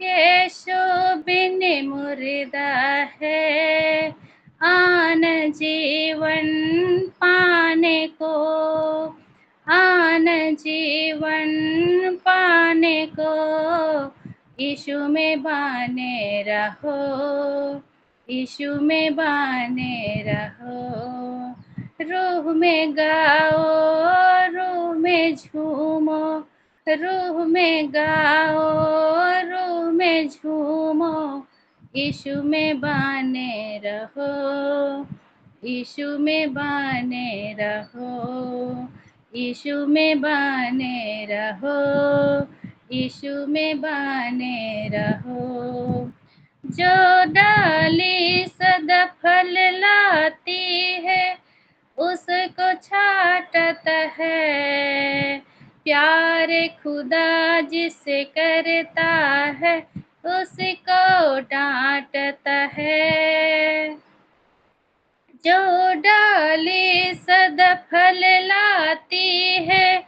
यीशु बिन मुर्दा है, आन जीवन पाने को, आन जीवन पाने को, यीशु में बने रहो, यीशु में बने रहो। रूह में गाओ, रूह में झूमो, रूह में गाओ, रूह में झूमो, यीशु में बने रहो, यीशु में बने रहो, यीशु में बने रहो, यीशु में बने रहो। जो डाली सदा फल लाती है, उसको छांटता है, प्यारे खुदा जिसे करता है, उसको डांटता है। जो डाली सदा फल लाती है,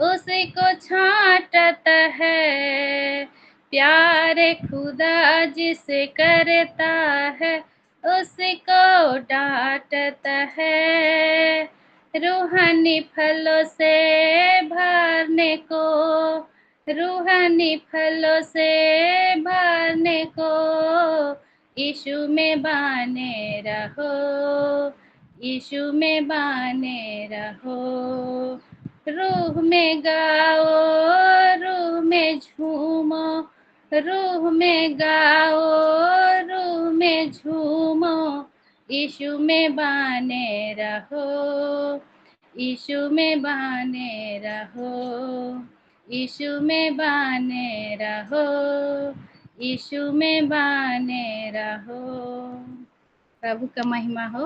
उसको छांटता है, प्यारे खुदा जिसे करता है, उसको डांटता है। रूहानी फलों से भरने को, रूहानी फलों से भरने को, यीशु में बने रहो, यीशु में बने रहो। रूह में गाओ, रूह में झूमो, रूह में गाओ, रूह में झूमो, यीशु में बने रहो, यीशु में बने रहो, यीशु में बने रहो, यीशु में बने रहो। प्रभु का महिमा हो।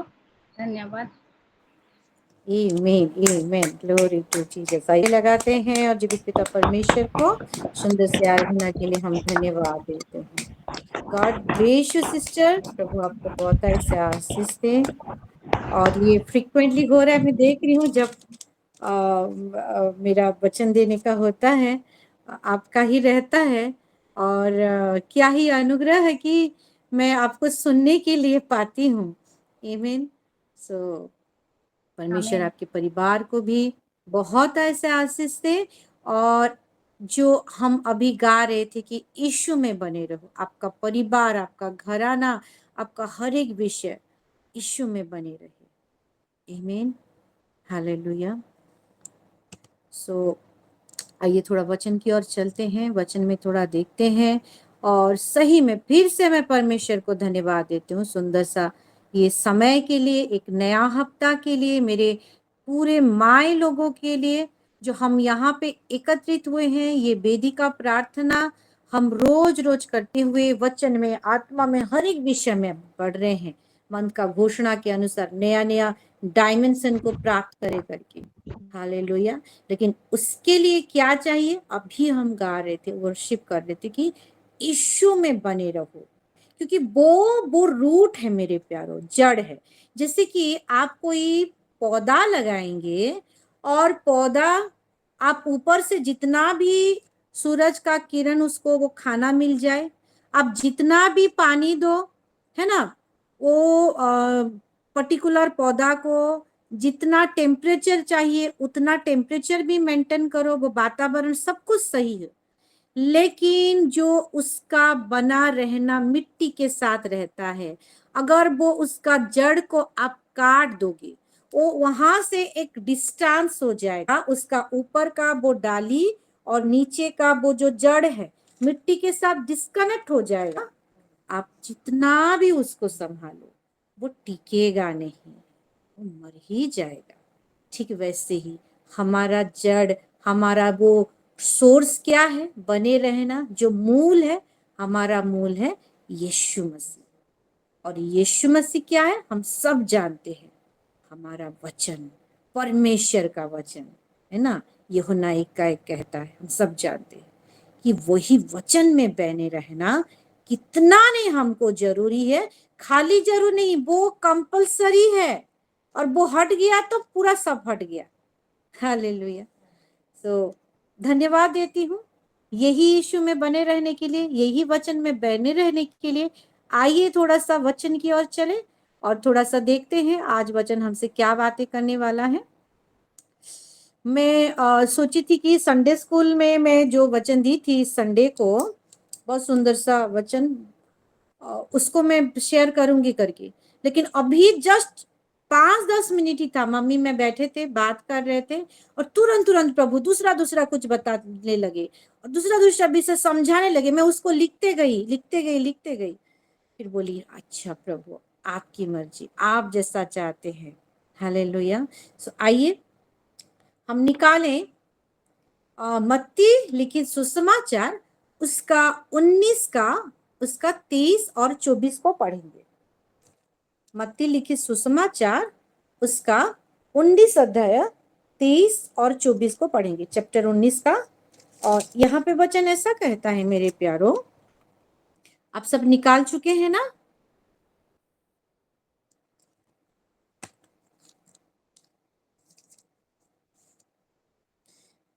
धन्यवाद। आमीन, आमीन, ग्लोरी टू जीसस। आइए लगाते हैं और जीवित पिता परमेश्वर को सुंदर से आराधना के लिए हम धन्यवाद देते हैं। गॉड ब्लेस यू सिस्टर, प्रभु आपको बहुत ऐसे आशीष दे। और ये फ्रीक्वेंटली हो रहा है, मैं देख रही हूँ जब मेरा वचन देने का होता है, आपका ही रहता है। और क्या ही अनुग्रह है कि मैं आपको सुनने के लिए पाती हूँ। आमीन। सो परमेश्वर आमीन। आपके परिवार को भी बहुत ऐसे आशीष दे। और जो हम अभी गा रहे थे कि यीशु में बने रहो, आपका परिवार, आपका घराना, आपका हर एक विषय यीशु में बने रहे। आमीन, हालेलुया। सो आइए थोड़ा वचन की ओर चलते हैं, वचन में थोड़ा देखते हैं। और सही में फिर से मैं परमेश्वर को धन्यवाद देती हूँ सुंदर सा ये समय के लिए, एक नया हफ्ता के लिए, मेरे पूरे माय लोगों के लिए जो हम यहाँ पे एकत्रित हुए हैं। ये वेदिका प्रार्थना हम रोज रोज करते हुए वचन में, आत्मा में, हर एक विषय में बढ़ रहे हैं, मन का घोषणा के अनुसार नया नया डायमेंशन को प्राप्त करे करके। हालेलुया। लेकिन उसके लिए क्या चाहिए? अभी हम गा रहे थे, वर्शिप कर रहे थे कि यीशु में बने रहो, क्योंकि वो रूट है मेरे प्यारो, जड़ है। जैसे कि आप कोई पौधा लगाएंगे और पौधा, आप ऊपर से जितना भी सूरज का किरण उसको वो खाना मिल जाए, आप जितना भी पानी दो, है ना, वो पर्टिकुलर पौधा को जितना टेम्परेचर चाहिए उतना टेम्परेचर भी मेंटेन करो, वो वातावरण सब कुछ सही है। लेकिन जो उसका बना रहना मिट्टी के साथ रहता है, अगर वो उसका जड़ को आप काट दोगे, वो वहां से एक डिस्टेंस हो जाएगा, उसका ऊपर का वो डाली और नीचे का वो जो जड़ है मिट्टी के साथ डिस्कनेक्ट हो जाएगा। आप जितना भी उसको संभालो वो टिकेगा नहीं, वो मर ही जाएगा। ठीक वैसे ही हमारा जड़, हमारा वो सोर्स क्या है बने रहना, जो मूल है, हमारा मूल है यीशु मसीह। और यीशु मसीह क्या है हम सब जानते हैं, हमारा वचन, परमेश्वर का वचन है ना। यूहन्ना 1:1 कहता है, हम सब जानते हैं कि वही वचन में बने रहना कितना नहीं हमको जरूरी है। खाली जरूर नहीं, वो कंपलसरी है। और वो हट गया तो पूरा सब हट गया। हालेलुया। सो धन्यवाद देती हूँ यही यीशु में बने रहने के लिए, यही वचन में बने रहने के लिए आइए थोड़ा सा वचन की ओर चले और थोड़ा सा देखते हैं आज वचन हमसे क्या बातें करने वाला है। मैं सोची थी कि संडे स्कूल में मैं जो वचन दी थी संडे को, बहुत सुंदर सा वचन, उसको मैं शेयर करूंगी करके, लेकिन अभी जस्ट 5-10 मिनट ही था, मम्मी मैं बैठे थे बात कर रहे थे और तुरंत तुरंत प्रभु दूसरा दूसरा कुछ बताने लगे और दूसरा दूसरा विषय समझाने लगे। मैं उसको लिखते गई। फिर बोली अच्छा प्रभु आपकी मर्जी, आप जैसा चाहते हैं। हालेलुया। सो आइए हम निकालें मत्ती लिखित सुसमाचार उसका 19 का उसका 23 और 24 को पढ़ेंगे। मत्ती लिखित सुसमाचार उसका 19 अध्याय 23 और 24 को पढ़ेंगे, चैप्टर 19 का। और यहाँ पे वचन ऐसा कहता है, मेरे प्यारो आप सब निकाल चुके हैं ना?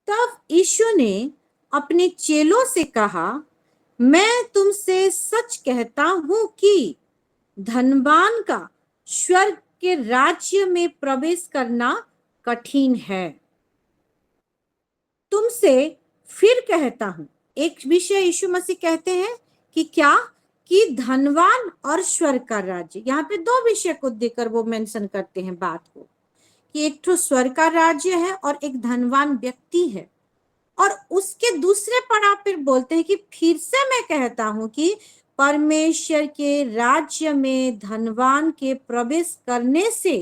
तब यीशु ने अपने चेलों से कहा, मैं तुमसे सच कहता हूं कि धनवान का स्वर्ग के राज्य में प्रवेश करना कठिन है। तुमसे फिर कहता हूं, एक विषय यीशु मसीह कहते हैं कि क्या, कि धनवान और स्वर्ग का राज्य। यहाँ पे दो विषय को देकर वो मेंशन करते हैं बात को, कि एक तो स्वर्ग का राज्य है और एक धनवान व्यक्ति है। और उसके दूसरे पड़ाव पर बोलते हैं कि फिर से मैं कहता हूं कि परमेश्वर के राज्य में धनवान के प्रवेश करने से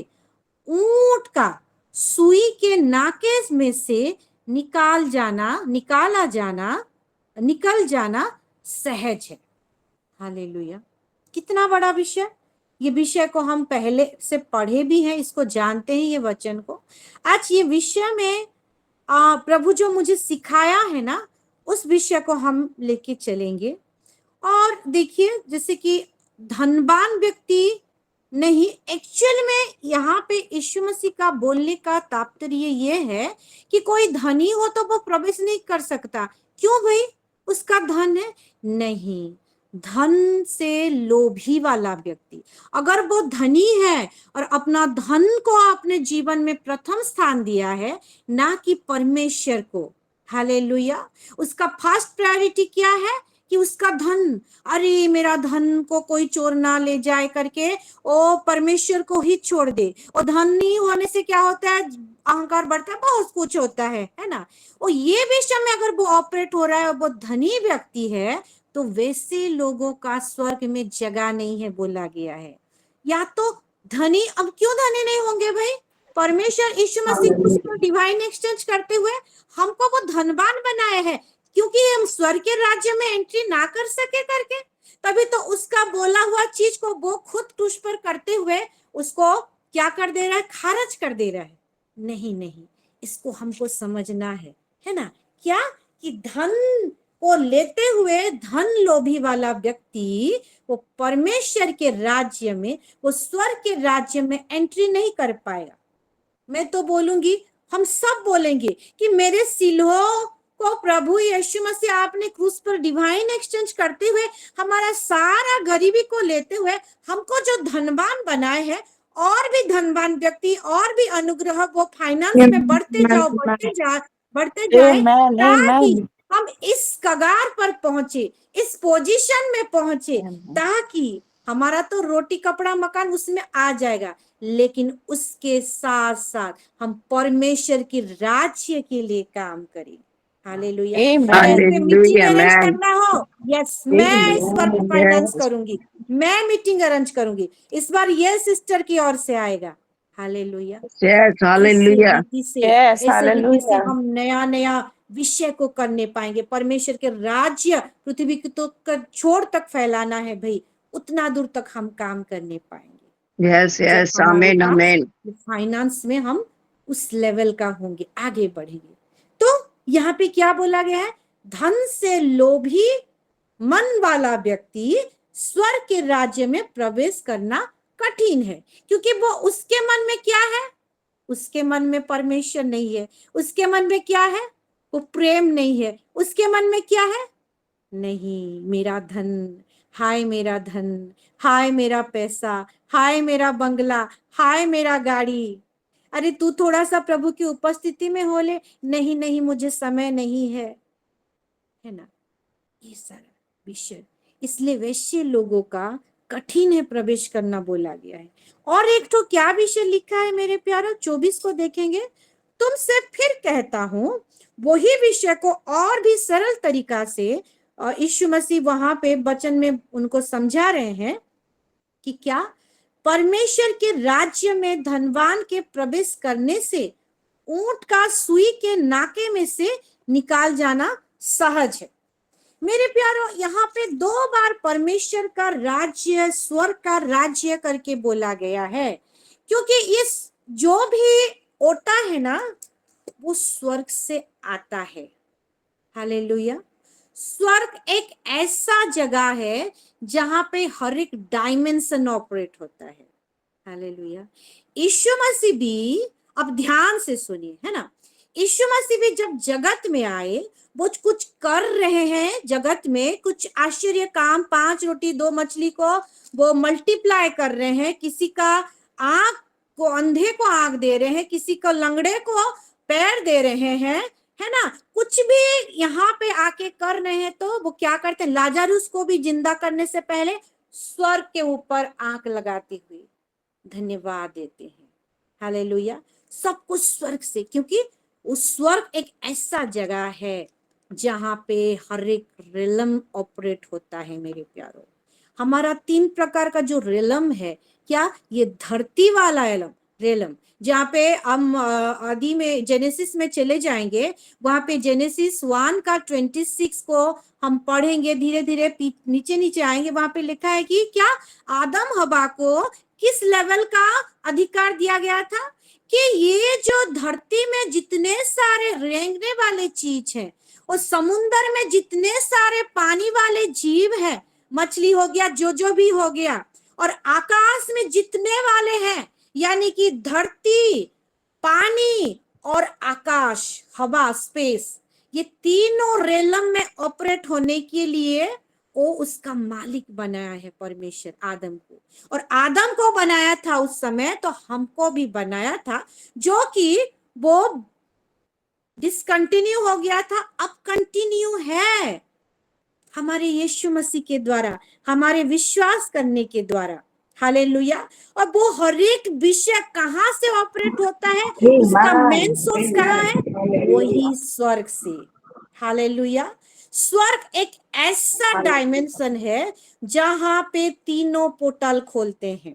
ऊंट का सुई के नाके में से निकल जाना सहज है। हालेलुया। कितना बड़ा विषय, ये विषय को हम पहले से पढ़े भी हैं, इसको जानते हैं ये वचन को। आज ये विषय में प्रभु जो मुझे सिखाया है ना, उस विषय को हम लेके चलेंगे। और देखिए जैसे कि धनवान व्यक्ति नहीं, एक्चुअल में यहाँ पे यीशु मसीह का बोलने का तात्पर्य ये है कि कोई धनी हो तो वो प्रवेश नहीं कर सकता। क्यों भाई, उसका धन है? नहीं, धन से लोभी वाला व्यक्ति, अगर वो धनी है और अपना धन को अपने जीवन में प्रथम स्थान दिया है, ना कि परमेश्वर को, हालेलुया, उसका फर्स्ट प्रायोरिटी क्या है कि उसका धन, अरे मेरा धन को कोई चोर ना ले जाए करके ओ परमेश्वर को ही छोड़ दे। और धनी होने से क्या होता है, अहंकार बढ़ता है, बहुत कुछ होता है ना। और ये विषय में अगर वो ऑपरेट हो रहा है, वो धनी व्यक्ति है, तो वैसे लोगों का स्वर्ग में जगह नहीं है बोला गया है। या तो धनी, अब क्यों धनी नहीं होंगे भाई? परमेश्वर यीशु मसीह उसको डिवाइन एक्सचेंज करते हुए हमको वो धनवान बनाए हैं, क्योंकि हम स्वर्ग के राज्य में एंट्री ना कर सके करके, तभी तो उसका बोला हुआ चीज को वो खुद क्रूस पर करते हुए उसको क्या कर दे रहा है, खारिज कर दे रहा है। नहीं, इसको हमको समझना है ना, क्या कि धन को लेते हुए धन लोभी वाला व्यक्ति वो परमेश्वर के राज्य में, वो स्वर्ग के राज्य में एंट्री नहीं कर पाएगा। मैं तो बोलूंगी, हम सब बोलेंगे कि मेरे सिलों को प्रभु यीशु मसीह आपने क्रूस पर डिवाइन एक्सचेंज करते हुए हमारा सारा गरीबी को लेते हुए हमको जो धनवान बनाए हैं, और भी धनवान व्यक्ति और भी अनुग्रह वो फाइनेंस में बढ़ते जाए ताकि हम इस कगार पर पहुंचे, इस पोजीशन में पहुंचे, ताकि हमारा तो रोटी कपड़ा मकान उसमें आ जाएगा, लेकिन उसके साथ साथ हम परमेश्वर के राज्य के लिए काम करें। हालेलुया। ऐसे मीटिंग अरेंज करना हो, यस, मैं इस बार फाइनेंस करूंगी, मैं मीटिंग अरेंज करूंगी इस बार, ये सिस्टर की ओर से आएगा। हालेलुया। ऐसे रीति से हम नया विषय को करने पाएंगे। परमेश्वर के राज्य पृथ्वी की तो छोर तक फैलाना है भाई, उतना दूर तक हम काम करने पाएंगे। यस आमीन आमीन। फाइनेंस में हम उस लेवल का होंगे, आगे बढ़ेंगे। तो यहाँ पे क्या बोला गया है, धन से लोभी मन वाला व्यक्ति स्वर्ग के राज्य में प्रवेश करना कठिन है, क्योंकि वो उसके मन में क्या है, उसके मन में परमेश्वर नहीं है। उसके मन में क्या है, वो प्रेम नहीं है। उसके मन में क्या है? नहीं, मेरा धन, हाय मेरा धन, हाय मेरा पैसा, हाय मेरा बंगला, हाय मेरा गाड़ी। अरे तू थोड़ा सा प्रभु की उपस्थिति में हो ले, नहीं नहीं मुझे समय नहीं है ना, ये सारा विषय। इसलिए वैश्य लोगों का कठिन है प्रवेश करना बोला गया है। और एक तो क्या विषय लिखा है मेरे प्यारो, 24 को देखेंगे। तुमसे फिर कहता हूं, वही विषय को और भी सरल तरीका से यीशु मसीह वहां पे वचन में उनको समझा रहे हैं कि क्या परमेश्वर के राज्य में धनवान के प्रवेश करने से ऊंट का सुई के नाके में से निकाल जाना सहज है। मेरे प्यारो, यहाँ पे 2 बार परमेश्वर का राज्य, स्वर्ग का राज्य करके बोला गया है, क्योंकि इस जो भी ओटा है ना, वो स्वर्ग से आता है। हालेलुया। स्वर्ग एक ऐसा जगह है जहां पे हर एक डायमेंशन ऑपरेट होता है। हालेलुया। यीशु मसीह भी, अब ध्यान से सुनिए, है ना, यीशु मसीह भी जब जगत में आए, वो कुछ कर रहे हैं जगत में, कुछ आश्चर्य काम, 5 रोटी 2 मछली को वो मल्टीप्लाई कर रहे हैं, किसी का आंख को, अंधे को आंख दे रहे हैं, किसी को लंगड़े को पैर दे रहे हैं, है ना, कुछ भी यहाँ पे आके कर रहे हैं। तो वो क्या करते हैं, लाजरुस को भी जिंदा करने से पहले स्वर्ग के ऊपर आंख लगाती हुई धन्यवाद देते हैं। हालेलुया। सब कुछ स्वर्ग से, क्योंकि उस स्वर्ग एक ऐसा जगह है जहां पे हर एक रिलम ऑपरेट होता है। मेरे प्यारो, हमारा 3 प्रकार का जो रिलम है, क्या, ये धरती वाला रिलम, जहाँ पे हम आदि में जेनेसिस में चले जाएंगे, वहां पे जेनेसिस 1 का 26 को हम पढ़ेंगे, धीरे धीरे नीचे नीचे आएंगे, वहां पे लिखा है कि क्या आदम हवा को किस लेवल का अधिकार दिया गया था, कि ये जो धरती में जितने सारे रेंगने वाले चीज हैं, और समुन्दर में जितने सारे पानी वाले जीव हैं, मछली हो गया, जो भी हो गया, और आकाश में जितने वाले हैं, यानी कि धरती, पानी और आकाश, हवा, स्पेस, ये तीनों रेलम में ऑपरेट होने के लिए वो उसका मालिक बनाया है परमेश्वर आदम को। और आदम को बनाया था उस समय, तो हमको भी बनाया था, जो कि वो डिसकंटिन्यू हो गया था, अब कंटिन्यू है हमारे यीशु मसीह के द्वारा, हमारे विश्वास करने के द्वारा। हालेलुया। और वो हर एक विषय कहाँ से ऑपरेट होता है, उसका मेन सोर्स कहाँ है, वही स्वर्ग से। हालेलुया। स्वर्ग एक ऐसा डायमेंशन है जहां पे तीनों पोर्टल खोलते हैं।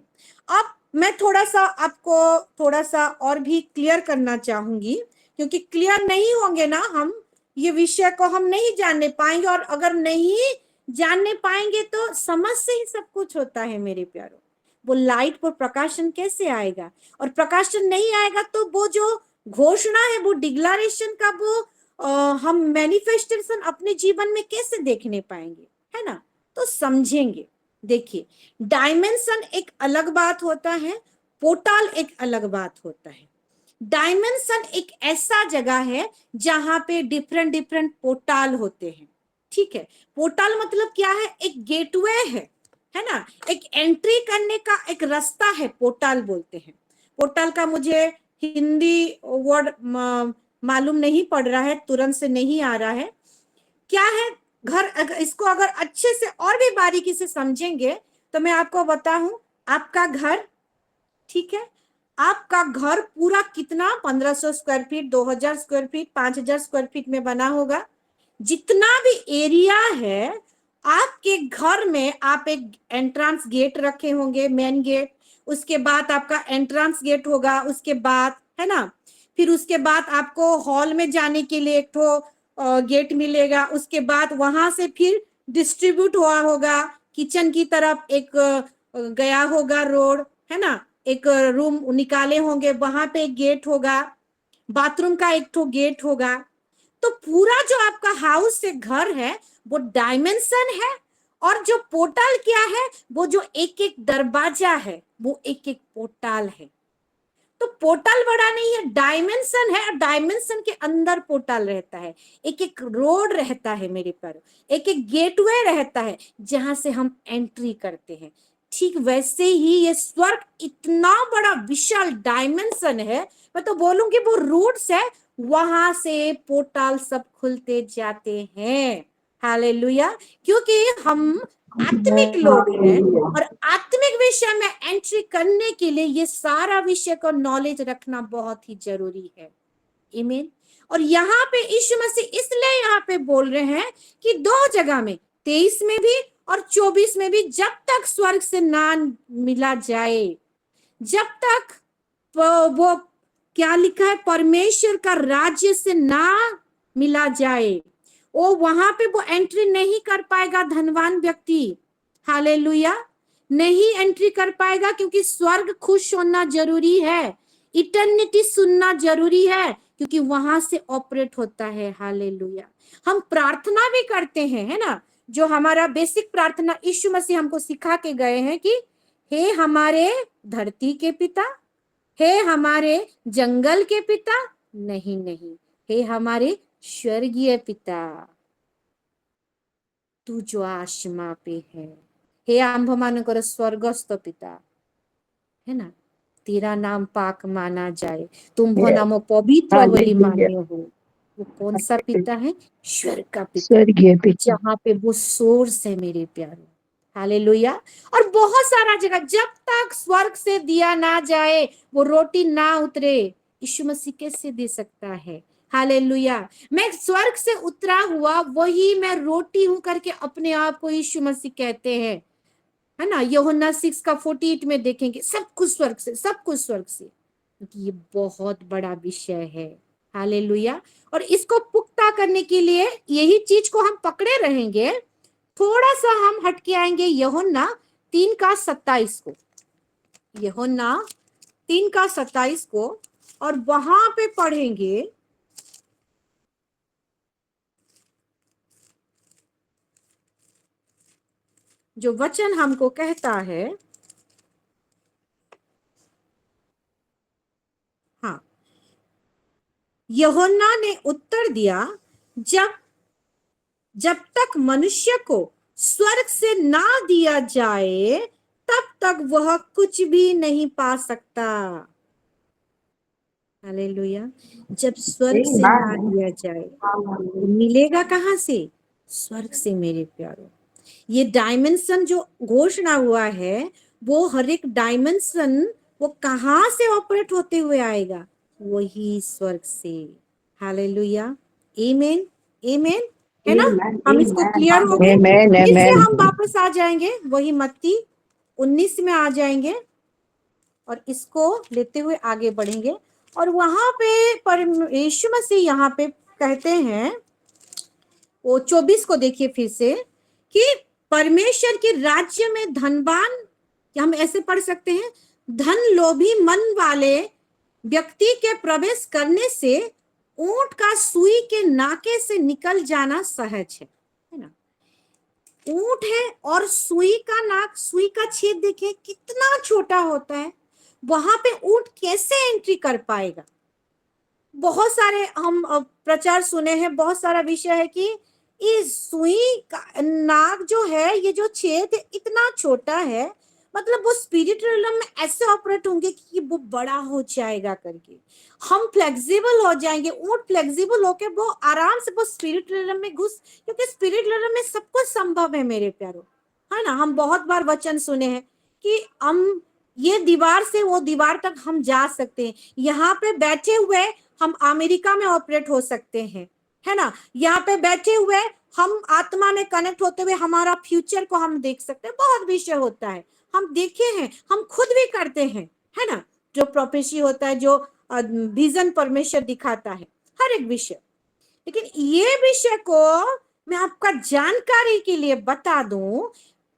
अब मैं थोड़ा सा आपको थोड़ा सा और भी क्लियर करना चाहूंगी, क्योंकि क्लियर नहीं होंगे ना हम, ये विषय को हम नहीं जानने पाएंगे, और अगर नहीं जानने पाएंगे तो समझ से ही सब कुछ होता है। मेरे प्यारों, वो लाइट पर प्रकाशन कैसे आएगा, और प्रकाशन नहीं आएगा तो वो जो घोषणा है, वो डिक्लेरेशन का, वो हम मैनिफेस्टेशन अपने जीवन में कैसे देखने पाएंगे, है ना, तो समझेंगे। देखिए, डायमेंशन एक अलग बात होता है, पोर्टल एक अलग बात होता है। डायमेंशन एक ऐसा जगह है जहां पे डिफरेंट डिफरेंट पोर्टल होते हैं। ठीक है, पोर्टल मतलब क्या है, एक गेटवे है ना, एक एंट्री करने का एक रास्ता है, पोर्टल बोलते हैं। पोर्टल का मुझे हिंदी वर्ड मालूम नहीं पड़ रहा है, तुरंत से नहीं आ रहा है। क्या है घर, इसको अगर अच्छे से और भी बारीकी से समझेंगे तो मैं आपको बताऊं, आपका घर, ठीक है, आपका घर पूरा कितना, 1500 square feet, 2000 square feet, 5000 square feet में बना होगा। जितना भी एरिया है आपके घर में, आप एक एंट्रेंस गेट रखे होंगे, मेन गेट, उसके बाद आपका एंट्रेंस गेट होगा, उसके बाद, है ना, फिर उसके बाद आपको हॉल में जाने के लिए एक तो गेट मिलेगा, उसके बाद वहां से फिर डिस्ट्रीब्यूट हुआ होगा, किचन की तरफ एक गया होगा रोड, है ना, एक रूम निकाले होंगे, वहां पे एक गेट होगा, बाथरूम का एक तो गेट होगा। तो पूरा जो आपका हाउस से घर है वो डायमेंशन है, और जो पोर्टल क्या है, वो जो एक एक दरवाजा है, वो एक एक पोर्टल है। तो पोर्टल बड़ा नहीं है, डायमेंशन है, और डायमेंशन के अंदर पोर्टल रहता है, एक एक रोड रहता है मेरे पर, एक एक गेटवे रहता है जहां से हम एंट्री करते हैं। ठीक वैसे ही ये स्वर्ग इतना बड़ा विशाल डायमेंशन है, मैं तो बोलूंगी वो रूट्स है, वहां से पोर्टल सब खुलते जाते हैं। हालेलुया। क्योंकि हम आत्मिक लोग हैं, और आत्मिक विषय में एंट्री करने के लिए ये सारा विषय का नॉलेज रखना बहुत ही जरूरी है। आमीन। और यहाँ पे यीशु मसीह इसलिए यहाँ पे बोल रहे हैं कि दो जगह में, 23 में भी और 24 में भी, जब तक स्वर्ग से ना मिला जाए, जब तक वो क्या लिखा है, परमेश्वर का राज्य से ना मिला जाए, वो वहां पे वो एंट्री नहीं कर पाएगा धनवान व्यक्ति। हालेलुया। नहीं एंट्री कर पाएगा, क्योंकि स्वर्ग खुश होना जरूरी है, इटर्निटी सुनना जरूरी है, क्योंकि वहां से ऑपरेट होता है। हालेलुया। हम प्रार्थना भी करते हैं, है ना, जो हमारा बेसिक प्रार्थना यीशु मसीह हमको सिखा के गए हैं कि हे हमारे धरती के पिता, हे हमारे जंगल के पिता, नहीं नहीं, हे हमारे स्वर्गीय पिता, तू जो आसमां पे है, हे आम्भमानकर स्वर्गस्थ पिता, है ना, तेरा नाम पाक माना जाए, तुम्भो नामो पवित्र बोली मान्य हो। वो कौन सा पिता है? स्वर्ग का पिता, स्वर्गीय पिता, जहाँ पे वो सोर्स है मेरे प्यारे। हालेलुया। और बहुत सारा जगह, जब तक स्वर्ग से दिया ना जाए, वो रोटी ना उतरे, यीशु मसीह कैसे दे सकता है? हालेलुया। मैं स्वर्ग से उतरा हुआ वही मैं रोटी हूं करके अपने आप को यीशु मसीह कहते हैं, है ना। यूहन्ना 6:48 में देखेंगे, सब कुछ स्वर्ग से, सब कुछ स्वर्ग से, क्योंकि ये बहुत बड़ा विषय है। हालेलुया। और इसको पुख्ता करने के लिए यही चीज को हम पकड़े रहेंगे। थोड़ा सा हम हटके आएंगे यूहन्ना 3:27 को, यूहन्ना 3:27 को, और वहां पे पढ़ेंगे जो वचन हमको कहता है। हाँ, यूहन्ना ने उत्तर दिया, जब तक मनुष्य को स्वर्ग से ना दिया जाए, तब तक वह कुछ भी नहीं पा सकता। हालेलुया। जब स्वर्ग से ना दिया जाए तो मिलेगा कहां से? स्वर्ग से मेरे प्यारों। ये डायमेंशन जो घोषणा हुआ है, वो हर एक डायमेंशन वो कहां से ऑपरेट होते हुए आएगा? वही स्वर्ग से। हालेलुया। आमीन, आमीन, है ना। हम इसको क्लियर हो गए। आमेन, फिर से आमेन। हम वापस आ जाएंगे वही मत्ती 19 में आ जाएंगे, और इसको लेते हुए आगे बढ़ेंगे। और वहां पे यीशु मसीह यहाँ पे कहते हैं, वो 24 को देखिए फिर से, कि परमेश्वर के राज्य में धनवान, हम ऐसे पढ़ सकते हैं, धन लोभी मन वाले व्यक्ति के प्रवेश करने से ऊंट का सुई के नाके से निकल जाना सहज है ना। ऊंट है और सुई का नाक, सुई का छेद देखिए कितना छोटा होता है, वहां पे ऊंट कैसे एंट्री कर पाएगा? बहुत सारे हम प्रचार सुने हैं, बहुत सारा विषय है कि इस सुई का नाक जो है, ये जो छेद इतना छोटा है, मतलब वो स्पिरिट रिलम में ऐसे ऑपरेट होंगे कि वो बड़ा हो जाएगा करके, हम फ्लेक्सिबल हो जाएंगे। ऊंट फ्लेक्सिबल होके वो आराम से वो स्पिरिट रिलम में घुस, क्योंकि स्पिरिट रिलम में सब कुछ संभव है मेरे प्यारों, है ना। हम बहुत बार वचन सुने हैं कि हम ये दीवार से वो दीवार तक हम जा सकते हैं, यहाँ पे बैठे हुए हम अमेरिका में ऑपरेट हो सकते हैं, है ना। यहाँ पे बैठे हुए हम आत्मा में कनेक्ट होते हुए हमारा फ्यूचर को हम देख सकते हैं। बहुत विषय होता है, हम देखे हैं, हम खुद भी करते हैं, है ना। जो प्रोफेसी होता है, जो विजन परमेश्वर दिखाता है, हर एक विषय। लेकिन ये विषय को मैं आपका जानकारी के लिए बता दूं,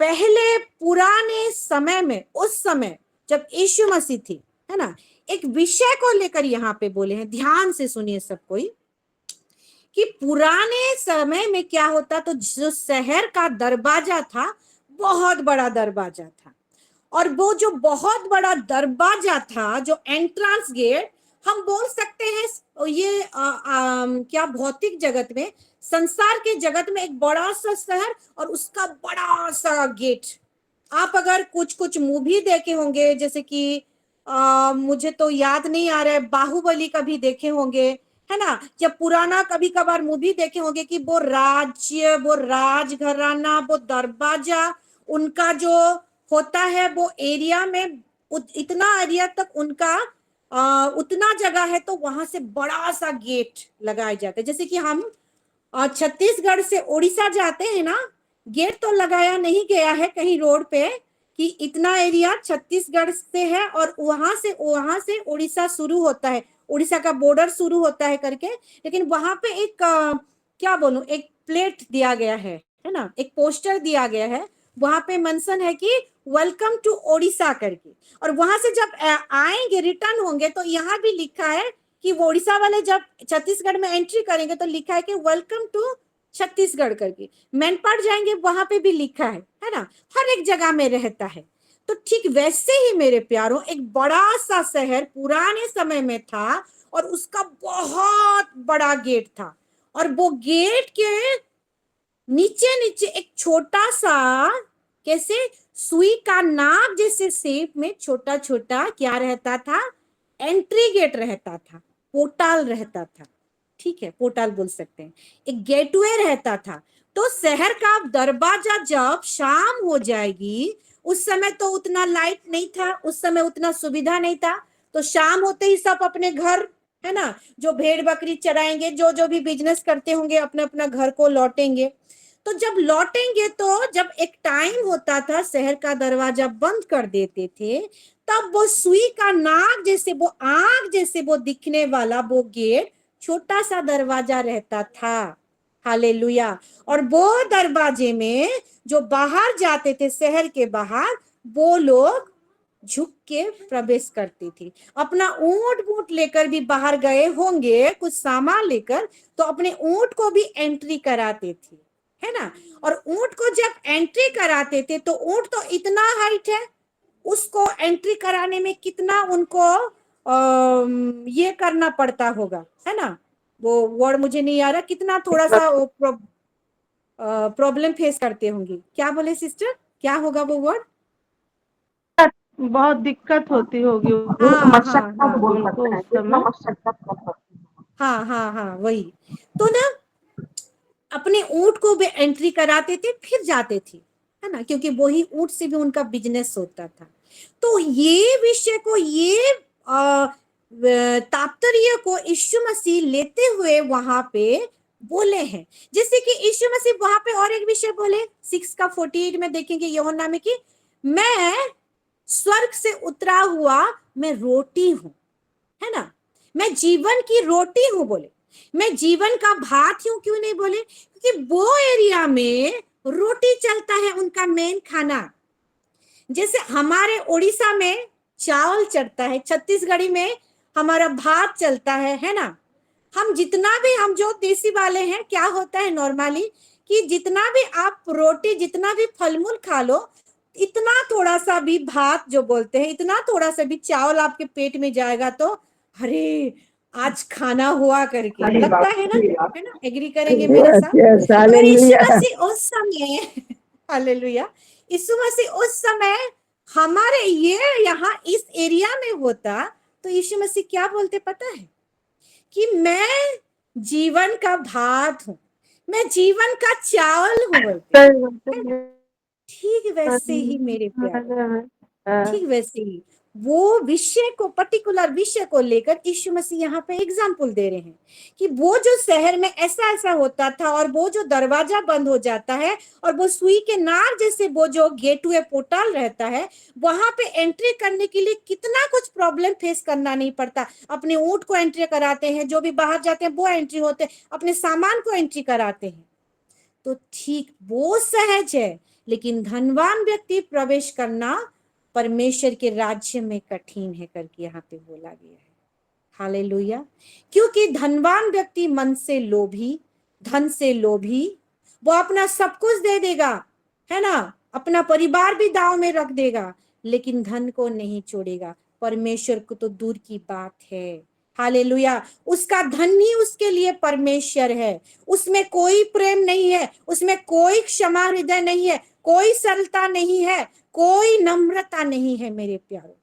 पहले पुराने समय में, उस समय जब यीशु मसीह थी, है ना, एक विषय को लेकर यहाँ पे बोले हैं, ध्यान से सुनिए सब कोई, कि पुराने समय में क्या होता, तो जो शहर का दरवाजा था, बहुत बड़ा दरवाजा था, और वो जो बहुत बड़ा दरवाजा था, जो एंट्रेंस गेट, हम बोल सकते हैं ये क्या भौतिक जगत में, संसार के जगत में एक बड़ा सा शहर और उसका बड़ा सा गेट। आप अगर कुछ कुछ मूवी देखे होंगे, जैसे कि मुझे तो याद नहीं आ रहा है, बाहुबली का भी देखे होंगे, है ना, या पुराना कभी कभार मूवी देखे होंगे कि वो राज्य, वो राजघराना, वो दरवाजा उनका जो होता है, वो एरिया में इतना एरिया तक उनका उतना जगह है, तो वहां से बड़ा सा गेट लगाए जाते हैं। जैसे कि हम छत्तीसगढ़ से उड़ीसा जाते हैं ना, गेट तो लगाया नहीं गया है कहीं रोड पे कि इतना एरिया छत्तीसगढ़ से है और वहां से उड़ीसा शुरू होता है, उड़ीसा का बॉर्डर शुरू होता है करके, लेकिन वहां पे एक क्या बोलूं, एक प्लेट दिया गया है ना, एक पोस्टर दिया गया है, वहां पे मेंशन है कि वेलकम टू ओडिशा करके। और वहां से जब आएंगे, रिटर्न होंगे, तो यहाँ भी लिखा है कि वो उड़ीसा वाले जब छत्तीसगढ़ में एंट्री करेंगे तो लिखा है कि वेलकम टू छत्तीसगढ़ करके। मैनपाट जाएंगे, वहां पे भी लिखा है ना, हर एक जगह में रहता है। तो ठीक वैसे ही मेरे प्यारों, एक बड़ा सा शहर पुराने समय में था और उसका बहुत बड़ा गेट था, और वो गेट के नीचे नीचे एक छोटा सा, कैसे सुई का नाक जैसे शेप में छोटा छोटा क्या रहता था, एंट्री गेट रहता था, पोर्टल रहता था। ठीक है, पोर्टल बोल सकते हैं, एक गेटवे रहता था। तो शहर का दरवाजा जब शाम हो जाएगी, उस समय तो उतना लाइट नहीं था, उस समय उतना सुविधा नहीं था, तो शाम होते ही सब अपने घर, है ना, जो भेड़ बकरी चराएंगे, जो जो भी बिजनेस करते होंगे, अपना अपना घर को लौटेंगे। तो जब लौटेंगे, तो जब एक टाइम होता था, शहर का दरवाजा बंद कर देते थे, तब वो सुई का नाक जैसे, वो आंख जैसे वो दिखने वाला वो गेट, छोटा सा दरवाजा रहता था। हालेलुया। और वो दरवाजे में जो बाहर जाते थे, शहर के बाहर, वो लोग झुक के प्रवेश करती थी। अपना ऊंट बूट लेकर भी बाहर गए होंगे, कुछ सामान लेकर, तो अपने ऊंट को भी एंट्री कराते थे, है ना। और ऊंट को जब एंट्री कराते थे, तो ऊंट तो इतना हाइट है, उसको एंट्री कराने में कितना उनको ये करना पड़ता होगा, है ना, वो वर्ड मुझे नहीं आ रहा, कितना थोड़ा सा प्रॉब्लम फेस करते होंगे। क्या बोले सिस्टर, क्या होगा वो वर्ड? बहुत दिक्कत होती होगी हाँ हाँ हाँ, उनको उस समय। हाँ हाँ हाँ, वही तो ना, अपने ऊंट को भी एंट्री कराते थे, फिर जाते थे, है ना, क्योंकि वही ऊंट से भी उनका बिजनेस होता था। तो ये विषय को, ये तात्पर्य को यीशु मसीह लेते हुए वहां पे बोले हैं। जैसे कि यीशु मसीह वहां पे और एक विषय बोले, 6:48 में देखेंगे यूहन्ना में, कि मैं स्वर्ग से उतरा हुआ मैं रोटी हूं, है ना, मैं जीवन की रोटी हूं बोले, मैं जीवन का भात हूं। क्यों नहीं बोले? क्योंकि वो एरिया में रोटी चलता है, उनका मेन खाना। जैसे हमारे उड़ीसा में चावल चलता है, छत्तीसगढ़ी में हमारा भात चलता है ना। हम जितना भी, हम जो देसी वाले हैं, क्या होता है नॉर्मली कि जितना भी आप रोटी, जितना भी फलमूल खा लो, इतना थोड़ा सा भी भात जो बोलते हैं, इतना थोड़ा सा भी चावल आपके पेट में जाएगा तो अरे आज खाना हुआ करके लगता है ना, एग्री करेंगे मेरे साथ। Yes, मगर यीशु hallelujah. मसीह उस समय हालेलुया, यीशु मसीह उस समय हमारे ये यहाँ इस एरिया में होता, तो यीशु मसीह क्या बोलते पता है? कि मैं जीवन का भात हूं, मैं जीवन का चावल हूं बोलते। ठीक वैसे ही मेरे प्यारे, ठीक वैसे ही वो विषय को, पर्टिकुलर विषय को लेकर यीशु मसीह यहाँ पे एग्जाम्पल दे रहे हैं कि वो जो शहर में ऐसा ऐसा होता था, और वो जो दरवाजा बंद हो जाता है, और वो सुई के नाक जैसे वो जो गेटवे पोर्टल रहता है, वहां पे एंट्री करने के लिए कितना कुछ प्रॉब्लम फेस करना नहीं पड़ता। अपने ऊंट को एंट्री कराते हैं, जो भी बाहर जाते हैं वो एंट्री होते हैं, अपने सामान को एंट्री कराते हैं। तो ठीक वो सहज है, लेकिन धनवान व्यक्ति प्रवेश करना परमेश्वर के राज्य में कठिन है करके यहाँ पे बोला गया है। हालेलुया। क्योंकि धनवान व्यक्ति मन से लोभी, धन से लोभी, वो अपना सब कुछ दे देगा, है ना, अपना परिवार भी दांव में रख देगा, लेकिन धन को नहीं छोड़ेगा। परमेश्वर को तो दूर की बात है। हालेलुया। उसका धन ही उसके लिए परमेश्वर है। उसमें कोई प्रेम नहीं है, उसमें कोई क्षमा हृदय नहीं है, कोई सरलता नहीं है, कोई नम्रता नहीं है। मेरे प्यारो,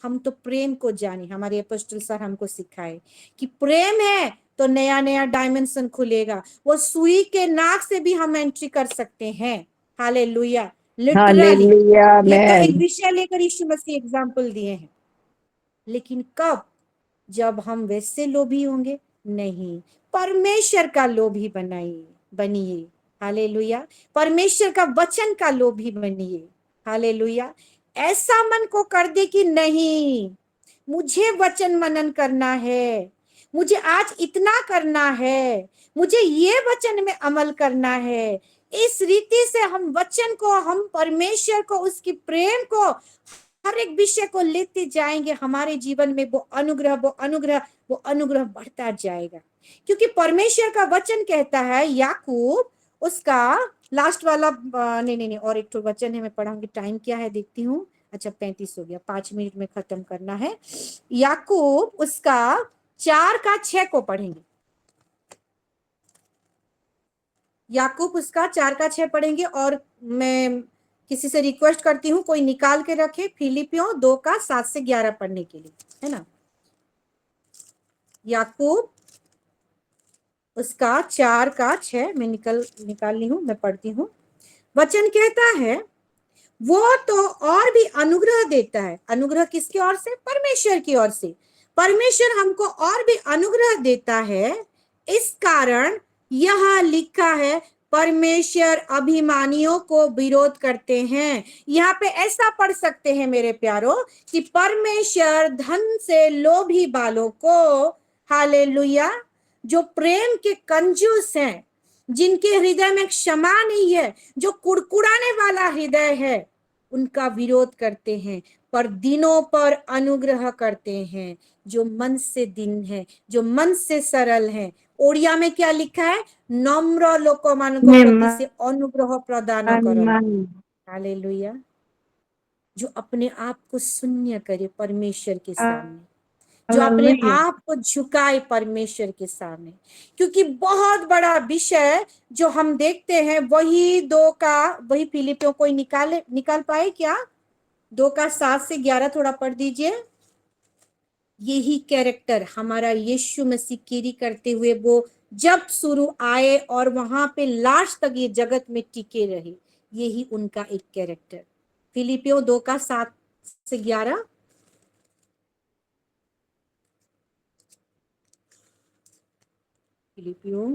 हम तो प्रेम को जाने। हमारे अपोस्टल सर हमको सिखाए कि प्रेम है तो नया नया डायमेंशन खुलेगा। वो सुई के नाक से भी हम एंट्री कर सकते हैं। हालेलुया। लिटरली हालेलुया ये तो एक आमेन। विषय लेकर यीशु मसीह एग्जाम्पल दिए हैं। लेकिन कब? जब हम वैसे लोभी होंगे? नहीं, परमेश्वर का लोभी बनिए। हालेलुया। परमेश्वर का वचन का लोभी बनिए। हालेलुया। ऐसा मन को कर दे कि नहीं, मुझे वचन मनन करना है, मुझे आज इतना करना है, मुझे ये वचन में अमल करना है। इस रीति से हम वचन को, हम परमेश्वर को, उसकी प्रेम को, हर एक विषय को लेते जाएंगे। हमारे जीवन में वो अनुग्रह बढ़ता जाएगा। क्योंकि परमेश्वर का वचन कहता है, याकूब उसका लास्ट वाला नहीं, और एक तो वचन है, मैं पढ़ाऊंगी। टाइम क्या है देखती हूँ। अच्छा 35 हो गया, 5 मिनट में खत्म करना है। याकूब उसका 4 का 6 को पढ़ेंगे। याकूब उसका 4 का 6 पढ़ेंगे। और मैं किसी से रिक्वेस्ट करती हूँ कोई निकाल के रखे फिलिपियों 2 का 7 से 11 पढ़ने के लिए, है ना। याकूब उसका 4 का 6 मैं निकाल ली हूँ, मैं पढ़ती हूँ। वचन कहता है, वो तो और भी अनुग्रह देता है। अनुग्रह किसकी ओर से? परमेश्वर की ओर से। परमेश्वर हमको और भी अनुग्रह देता है। इस कारण यह लिखा है, परमेश्वर अभिमानियों को विरोध करते हैं। यहाँ पे ऐसा पढ़ सकते हैं मेरे प्यारो कि परमेश्वर धन से लोभी वालों को, हालेलुया, जो प्रेम के कंजूस हैं, जिनके हृदय में क्षमा नहीं है, जो कुड़कुड़ाने वाला हृदय है, उनका विरोध करते हैं, पर दिनों पर अनुग्रह करते हैं। जो मन से दिन है, जो मन से सरल है। ओडिया में क्या लिखा है? नम्र लोकमानको प्रति से अनुग्रह प्रदान करो। हालेलुया। जो अपने आप को शून्य करे परमेश्वर के सामने, जो अपने आप को झुकाए परमेश्वर के सामने। क्योंकि बहुत बड़ा विषय जो हम देखते हैं, वही फिलिपियों कोई निकाल पाए क्या? 2 का 7 से 11 थोड़ा पढ़ दीजिए। यही कैरेक्टर हमारा यीशु मसीह कैरी करते हुए वो जब शुरू आए और वहां पे लास्ट तक ये जगत में टिके रहे, यही उनका एक कैरेक्टर। फिलिपियों 2 का 7 से 11। फिलिपियों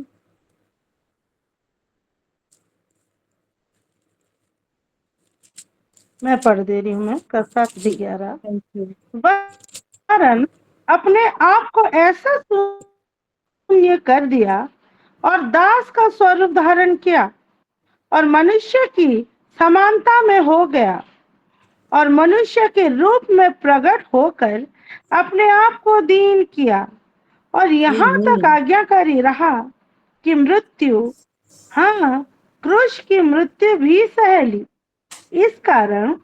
मैं पढ़ दे रही हूँ। मैं 7 से 11। Thank you. वरन अपने आप को ऐसा शून्य कर दिया और दास का स्वरूप धारण किया और मनुष्य की समानता में हो गया और मनुष्य के रूप में प्रकट होकर अपने आप को दीन किया और यहाँ तक आज्ञाकारी रहा कि मृत्यु, हाँ, क्रूस की मृत्यु भी सह ली। इस कारण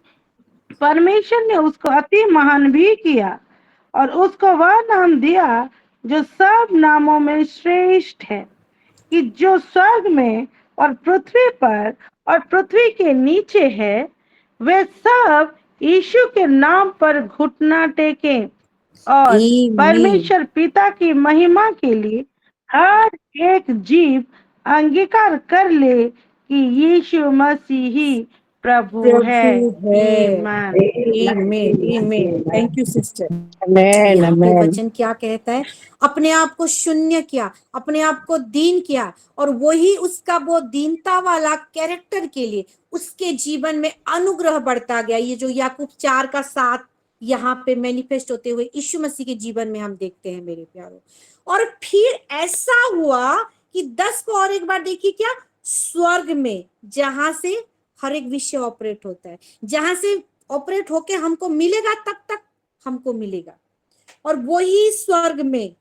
परमेश्वर ने उसको अति महान भी किया और उसको वह नाम दिया जो सब नामों में श्रेष्ठ है, कि जो स्वर्ग में और पृथ्वी पर और पृथ्वी के नीचे है, वे सब यीशु के नाम पर घुटना टेकें और परमेश्वर पिता की महिमा के लिए हर एक जीव अंगीकार कर ले कि यीशु मसीह ही प्रभु है। आमीन। Thank you sister. आमेन यहाँ पे आमेन। वचन क्या कहता है? अपने आप को शून्य किया, अपने आप को दीन किया, और वही उसका वो दीनता वाला कैरेक्टर के लिए उसके जीवन में अनुग्रह बढ़ता गया। ये जो याकूब 4 का 7 यहाँ पे मैनिफेस्ट होते हुए यीशु मसीह के जीवन में हम देखते हैं मेरे प्यारों। और फिर ऐसा हुआ कि 10 को और एक बार देखिए, क्या? स्वर्ग में, जहां से हर एक विषय ऑपरेट होता है, जहां से ऑपरेट होके हमको मिलेगा, तब तक हमको मिलेगा। और वही स्वर्ग में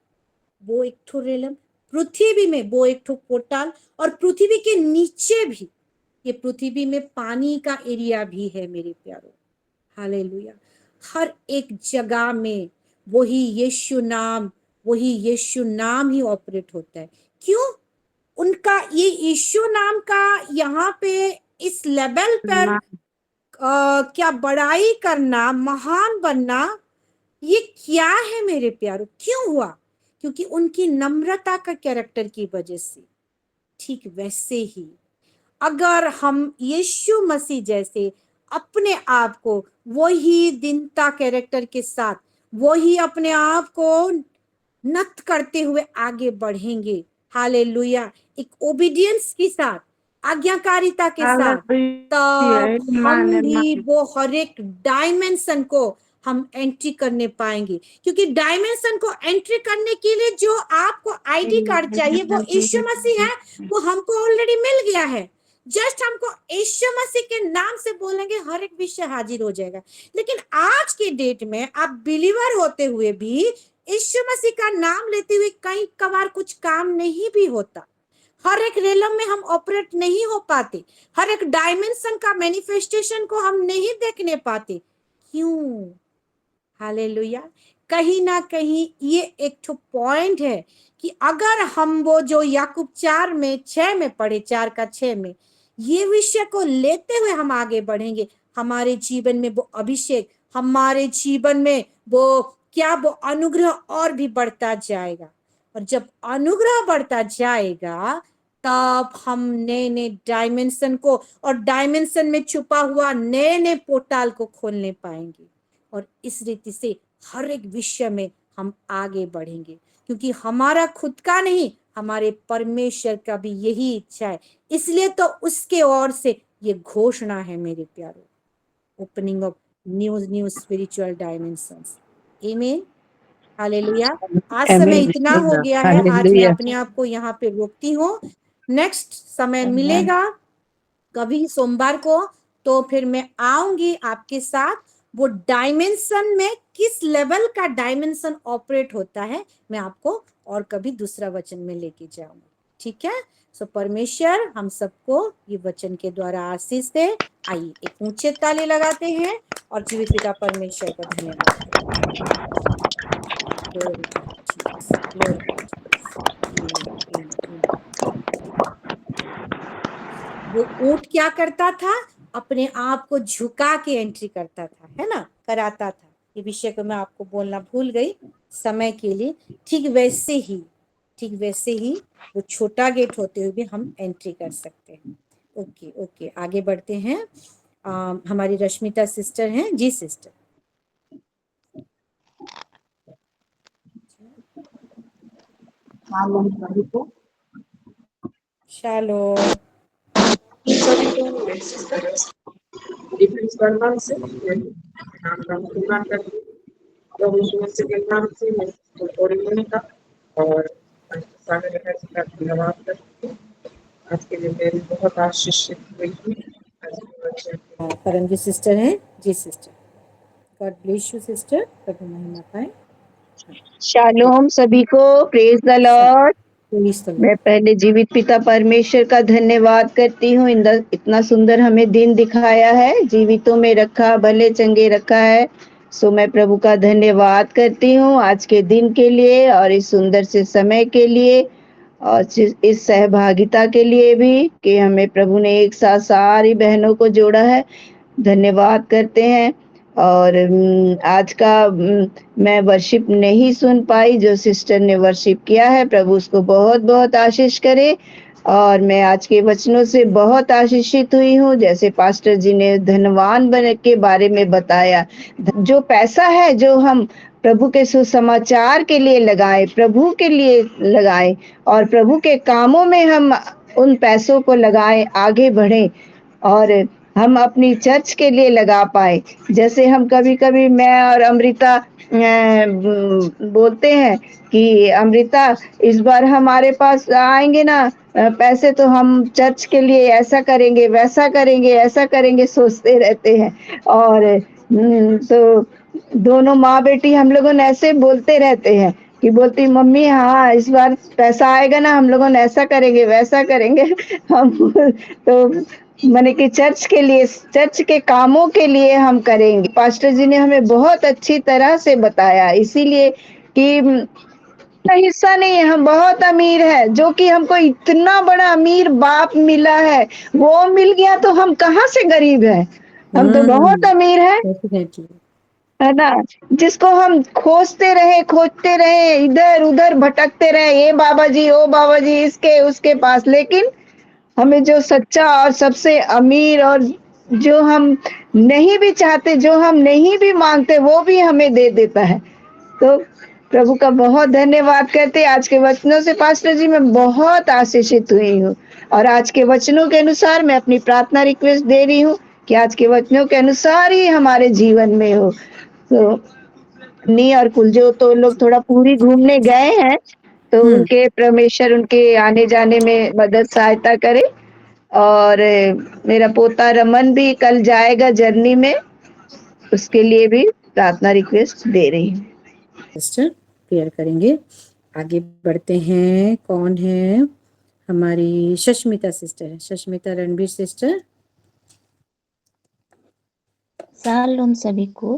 वो एक ठो रेलम, पृथ्वी में वो एक ठो पोर्टल, और पृथ्वी के नीचे भी, ये पृथ्वी में पानी का एरिया भी है मेरे प्यारों। हालेलुया। हर एक जगह में वही यीशु नाम ही ऑपरेट होता है। क्यों? उनका ये यीशु नाम का यहाँ पे इस लेवल पर क्या बड़ाई करना, महान बनना, ये क्या है मेरे प्यारों? क्यों हुआ? क्योंकि उनकी नम्रता का कैरेक्टर की वजह से। ठीक वैसे ही अगर हम यीशु मसीह जैसे अपने आप को वही दीनता कैरेक्टर के साथ, वही अपने आप को नत करते हुए आगे बढ़ेंगे, हालेलुया, एक ओबीडियंस के साथ, आज्ञाकारिता के साथ, तब हम भी वो हर एक डायमेंशन को हम एंट्री करने पाएंगे। क्योंकि डायमेंशन को एंट्री करने के लिए जो आपको आईडी कार्ड चाहिए वो यीशु मसीह है, वो हमको ऑलरेडी मिल गया है। जस्ट हमको यीशु मसीह के नाम से बोलेंगे, हर एक विषय हाजिर हो जाएगा। लेकिन आज के डेट में आप बिलीवर होते हुए भी यीशु मसीह का नाम लेते हुए कई कबार कुछ काम नहीं भी होता। हर एक रेलम में हम ऑपरेट नहीं हो पाते, हर एक डायमेंशन का मैनिफेस्टेशन को हम नहीं देखने पाते। क्यों? हालेलुया। कहीं ना कहीं ये एक तो पॉइंट है कि अगर हम वो जो याकूब 4:6 में पढ़े, 4:6 में, ये विषय को लेते हुए हम आगे बढ़ेंगे, हमारे जीवन में वो अभिषेक, हमारे जीवन में वो अनुग्रह और भी बढ़ता जाएगा। और जब अनुग्रह बढ़ता जाएगा तब हम नए नए डायमेंशन को और डायमेंशन में छुपा हुआ नए नए पोर्टल को खोलने पाएंगे। और इस रीति से हर एक विषय में हम आगे बढ़ेंगे, क्योंकि हमारा खुद का नहीं, हमारे परमेश्वर का भी यही इच्छा है। इसलिए तो उसके ओर से ये घोषणा है मेरे प्यारों, opening of new spiritual dimensions. आमीन, हालेलुया। आज समय इतना हो गया है, आज मैं अपने आप को यहाँ पे रोकती हूँ। नेक्स्ट समय मिलेगा कभी सोमवार को, तो फिर मैं आऊंगी आपके साथ वो डायमेंशन में किस लेवल का डायमेंशन ऑपरेट होता है, मैं आपको और कभी दूसरा वचन में लेके जाऊंगी। ठीक है? सो परमेश्वर हम सबको ये वचन के द्वारा आशीष दे। आइए एक ऊंचे ताली लगाते हैं और जीवित पिता परमेश्वर का धन्यवाद करते हैं। वो ऊंट क्या करता था? अपने आप को झुका के एंट्री करता था, है ना, कराता था। ये विषय को मैं आपको बोलना भूल गई समय के लिए। ठीक वैसे ही वो छोटा गेट होते हुए भी हम एंट्री कर सकते हैं। ओके, आगे बढ़ते हैं। हमारी रश्मिता सिस्टर हैं जी। Sister shalom. और धन्यवाद करती हूँ। आज के दिन मेरी बहुत आशीषित हुई थी। परमजीत सिस्टर हैं जी। Sister God bless you sister, प्रभु महिमा पाए। शालोम सभी को, प्रेज द लॉर्ड। मैं पहले जीवित पिता परमेश्वर का धन्यवाद करती हूँ। इतना सुंदर हमें दिन दिखाया है, जीवितों में रखा, भले चंगे रखा है। सो मैं प्रभु का धन्यवाद करती हूँ आज के दिन के लिए और इस सुंदर से समय के लिए और इस सहभागिता के लिए भी कि हमें प्रभु ने एक साथ सारी बहनों को जोड़ा है। धन्यवाद करते हैं। और आज का मैं वर्शिप नहीं सुन पाई, जो सिस्टर ने वर्शिप किया है, प्रभु उसको बहुत बहुत आशीष करे। और मैं आज के वचनों से बहुत आशीषित हुई हूँ। जैसे पास्टर जी ने धनवान बन के बारे में बताया, जो पैसा है जो हम प्रभु के सुसमाचार के लिए लगाए, प्रभु के लिए लगाए और प्रभु के कामों में हम उन पैसों को लगाए, आगे बढ़े और हम अपनी चर्च के लिए लगा पाए। जैसे हम कभी कभी मैं और अमृता बोलते हैं कि अमृता इस बार हमारे पास आएंगे ना पैसे, तो हम चर्च के लिए ऐसा करेंगे, वैसा करेंगे, ऐसा करेंगे, सोचते रहते हैं। और तो दोनों माँ बेटी हम लोगों ने ऐसे बोलते रहते हैं कि बोलती मम्मी हाँ इस बार पैसा आएगा ना, हम लोगों ने ऐसा करेंगे, वैसा करेंगे। हम तो माने कि चर्च के लिए, चर्च के कामों के लिए हम करेंगे। पास्टर जी ने हमें बहुत अच्छी तरह से बताया, इसीलिए कि का हिस्सा नहीं है, हम बहुत अमीर है, जो कि हमको इतना बड़ा अमीर बाप मिला है, वो मिल गया तो हम कहाँ से गरीब है, हम तो बहुत अमीर है डेफिनेटली। ना। जिसको हम खोजते रहे, इधर उधर भटकते रहे, ये बाबा जी, ओ बाबा जी, इसके उसके पास, लेकिन हमें जो सच्चा और सबसे अमीर और जो हम नहीं भी चाहते, जो हम नहीं भी मांगते, वो भी हमें दे देता है। तो प्रभु का बहुत धन्यवाद करते। आज के वचनों से पास्टर जी मैं बहुत आशीषित हुई हूँ, और आज के वचनों के अनुसार मैं अपनी प्रार्थना रिक्वेस्ट दे रही हूँ कि आज के वचनों के अनुसार ही हमारे जीवन में हो। तो नी और कुलजो तो लोग थोड़ा पूरी घूमने गए हैं, तो उनके परमेश्वर उनके आने जाने में मदद सहायता करे। और मेरा पोता रमन भी कल जाएगा जर्नी में, उसके लिए भी प्रार्थना रिक्वेस्ट दे रही हूँ। सिस्टर प्रेयर करेंगे। आगे बढ़ते हैं, कौन है हमारी शश्मिता सिस्टर है, शश्मिता रणबीर सिस्टर। शालोम सभी को,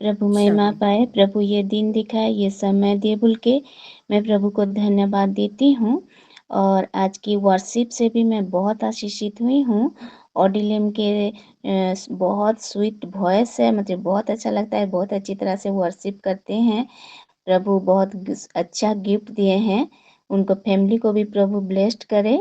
प्रभु महिमा पाए, प्रभु ये दिन दिखाए, ये समय दे बोल के मैं प्रभु को धन्यवाद देती हूँ। और आज की वर्शिप से भी मैं बहुत आशीषित हुई हूँ। ऑडिलियम के बहुत स्वीट वॉइस है, मुझे बहुत अच्छा लगता है, बहुत अच्छी तरह से वर्शिप करते हैं। प्रभु बहुत अच्छा गिफ्ट दिए हैं, उनको फैमिली को भी प्रभु ब्लेस्ड करे,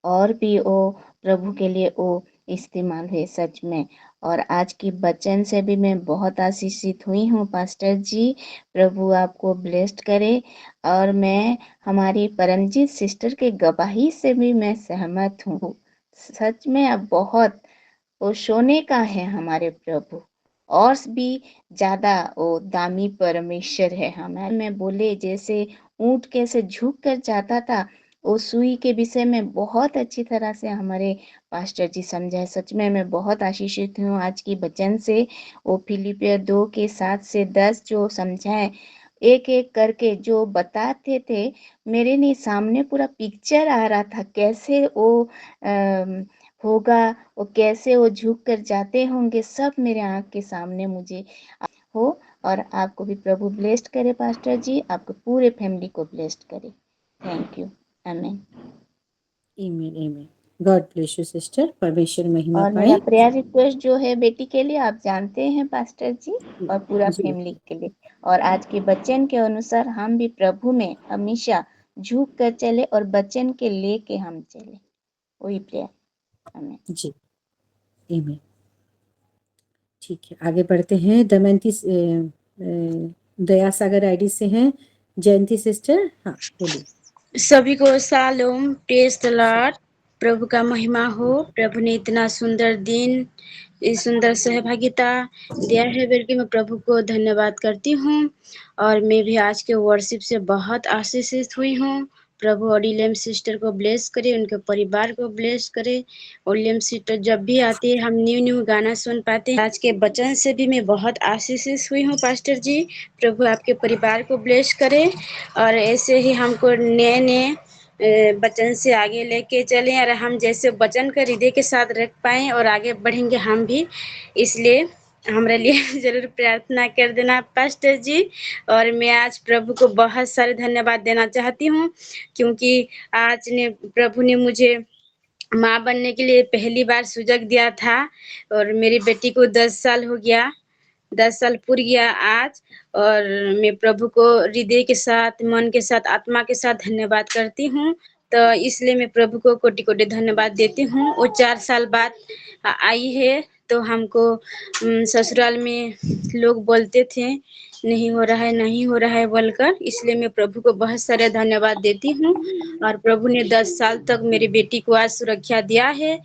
और भी वो प्रभु के लिए वो इस्तेमाल हुए सच में। और आज की वचन से भी मैं बहुत आशीषित हुई हूँ पास्टर जी, प्रभु आपको ब्लेस्ड करे। और मैं हमारी परमजीत सिस्टर के गवाही से भी मैं सहमत हूँ, सच में अब बहुत वो सोने का है हमारे प्रभु, और भी ज्यादा वो दामी परमेश्वर है हमारे में। बोले जैसे ऊंट कैसे झुक कर जाता था, वो सुई के विषय में बहुत अच्छी तरह से हमारे पास्टर जी समझाए। सच में मैं बहुत आशीषित हूँ आज की वचन से। वो फिलिपियर 2 के 7 से 10 जो समझाए, एक एक करके जो बताते थे, मेरे नहीं सामने पूरा पिक्चर आ रहा था, कैसे वो होगा, वो कैसे वो झुक कर जाते होंगे, सब मेरे आँख के सामने मुझे हो। और आपको भी प्रभु ब्लेस्ड करे पास्टर जी, आपको पूरे फैमिली को ब्लेस्ड करे। थैंक यू, आमीन। आमीन आमीन। गॉड ब्लेस यू सिस्टर, परमेश्वर महिमा और पाए। मेरा प्रेयर रिक्वेस्ट जो है बेटी के लिए, आप जानते हैं पास्टर जी, और पूरा जी। फैमिली के लिए। और आज के वचन के अनुसार हम भी प्रभु में हमेशा झुक कर चले और वचन के लेके हम चले, वही प्रेयर। आमीन जी आमीन। ठीक है, आगे बढ़ते हैं। दमयंती दया सागर आईडी से हैं जयंती सिस्टर। हाँ बोलिए। सभी को शालोम, प्रेज द लॉर्ड। प्रभु का महिमा हो। प्रभु ने इतना सुंदर दिन, इस सुंदर सहभागिता दिया है, बल्कि मैं प्रभु को धन्यवाद करती हूँ। और मैं भी आज के वर्शिप से बहुत आशीषित हुई हूँ। प्रभु ओडिलियम सिस्टर को ब्लेस करे, उनके परिवार को ब्लेस करे। ओडिलियम सिस्टर जब भी आती है, हम न्यू गाना सुन पाते हैं। आज के वचन से भी मैं बहुत आशीषित हुई हूँ पास्टर जी। प्रभु आपके परिवार को ब्लेस करे, और ऐसे ही हमको नए नए वचन से आगे लेके चलें, और हम जैसे वचन का हृदय के साथ रख पाएं और आगे बढ़ेंगे हम भी। इसलिए हमारे लिए जरूर प्रार्थना कर देना पास्टर जी। और मैं आज प्रभु को बहुत सारे धन्यवाद देना चाहती हूँ, क्योंकि आज ने प्रभु ने मुझे माँ बनने के लिए पहली बार सुजग दिया था। और मेरी बेटी को 10 साल हो गया, 10 साल पूर गया आज। और मैं प्रभु को हृदय के साथ, मन के साथ, आत्मा के साथ धन्यवाद करती हूँ। तो इसलिए मैं प्रभु को कोटि कोटि धन्यवाद देती हूँ। वो 4 साल बाद आई है, तो हमको ससुराल में लोग बोलते थे नहीं हो रहा है, नहीं हो रहा है बोलकर। इसलिए मैं प्रभु को बहुत सारे धन्यवाद देती हूँ। और प्रभु ने 10 साल तक मेरी बेटी को आज सुरक्षा दिया है।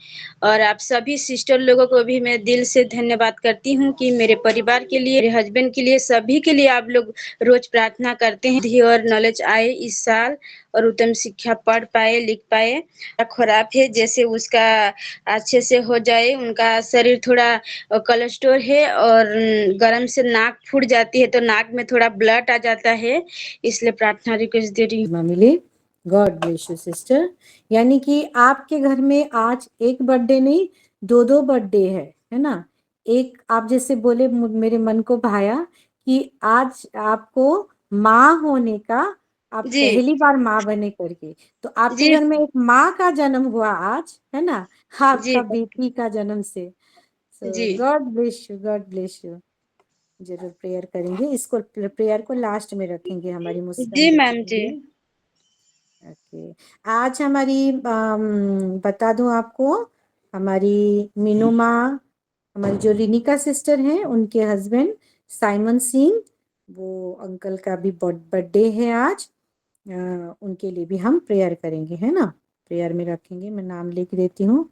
और आप सभी सिस्टर लोगों को भी मैं दिल से धन्यवाद करती हूँ कि मेरे परिवार के लिए, मेरे हस्बैंड के लिए, सभी के लिए आप लोग रोज प्रार्थना करते हैं और नॉलेज आए इस साल, और उत्तम शिक्षा पढ़ पाए, लिख पाए। खराब है, जैसे उसका अच्छे से हो जाए। उनका शरीर थोड़ा कोलेस्ट्रॉल है, और गर्म से नाक फूट जाती है, तो नाक में थोड़ा ब्लड आ जाता है। इसलिए प्रार्थना रिक्वेस्ट दे रही हूँ। मिली। God bless you sister. यानी कि आपके घर में आज एक बर्थडे नहीं, दो दो बर्थडे है ना। एक आप जैसे बोले मेरे मन को भाया कि आज आपको माँ होने का, आप जी पहली बार माँ बने करके, तो आपके जी घर में एक माँ का जन्म हुआ आज, है ना, जी आपका बेटी का जन्म से। जी so God bless you, God bless you. जरूर प्रेयर करेंगे, इसको प्रेयर को लास्ट में रखेंगे हमारी मुस्कान जी बच्ची मैम के जी। लिए। ओके, आज हमारी बता दूं आपको, हमारी मीनू माँ, हमारी जो रिनिका सिस्टर हैं, उनके हस्बैंड साइमन सिंह, वो अंकल का भी बर्थडे है आज। उनके लिए भी हम प्रेयर करेंगे, है ना। प्रेयर में रखेंगे, मैं नाम लिख देती हूँ,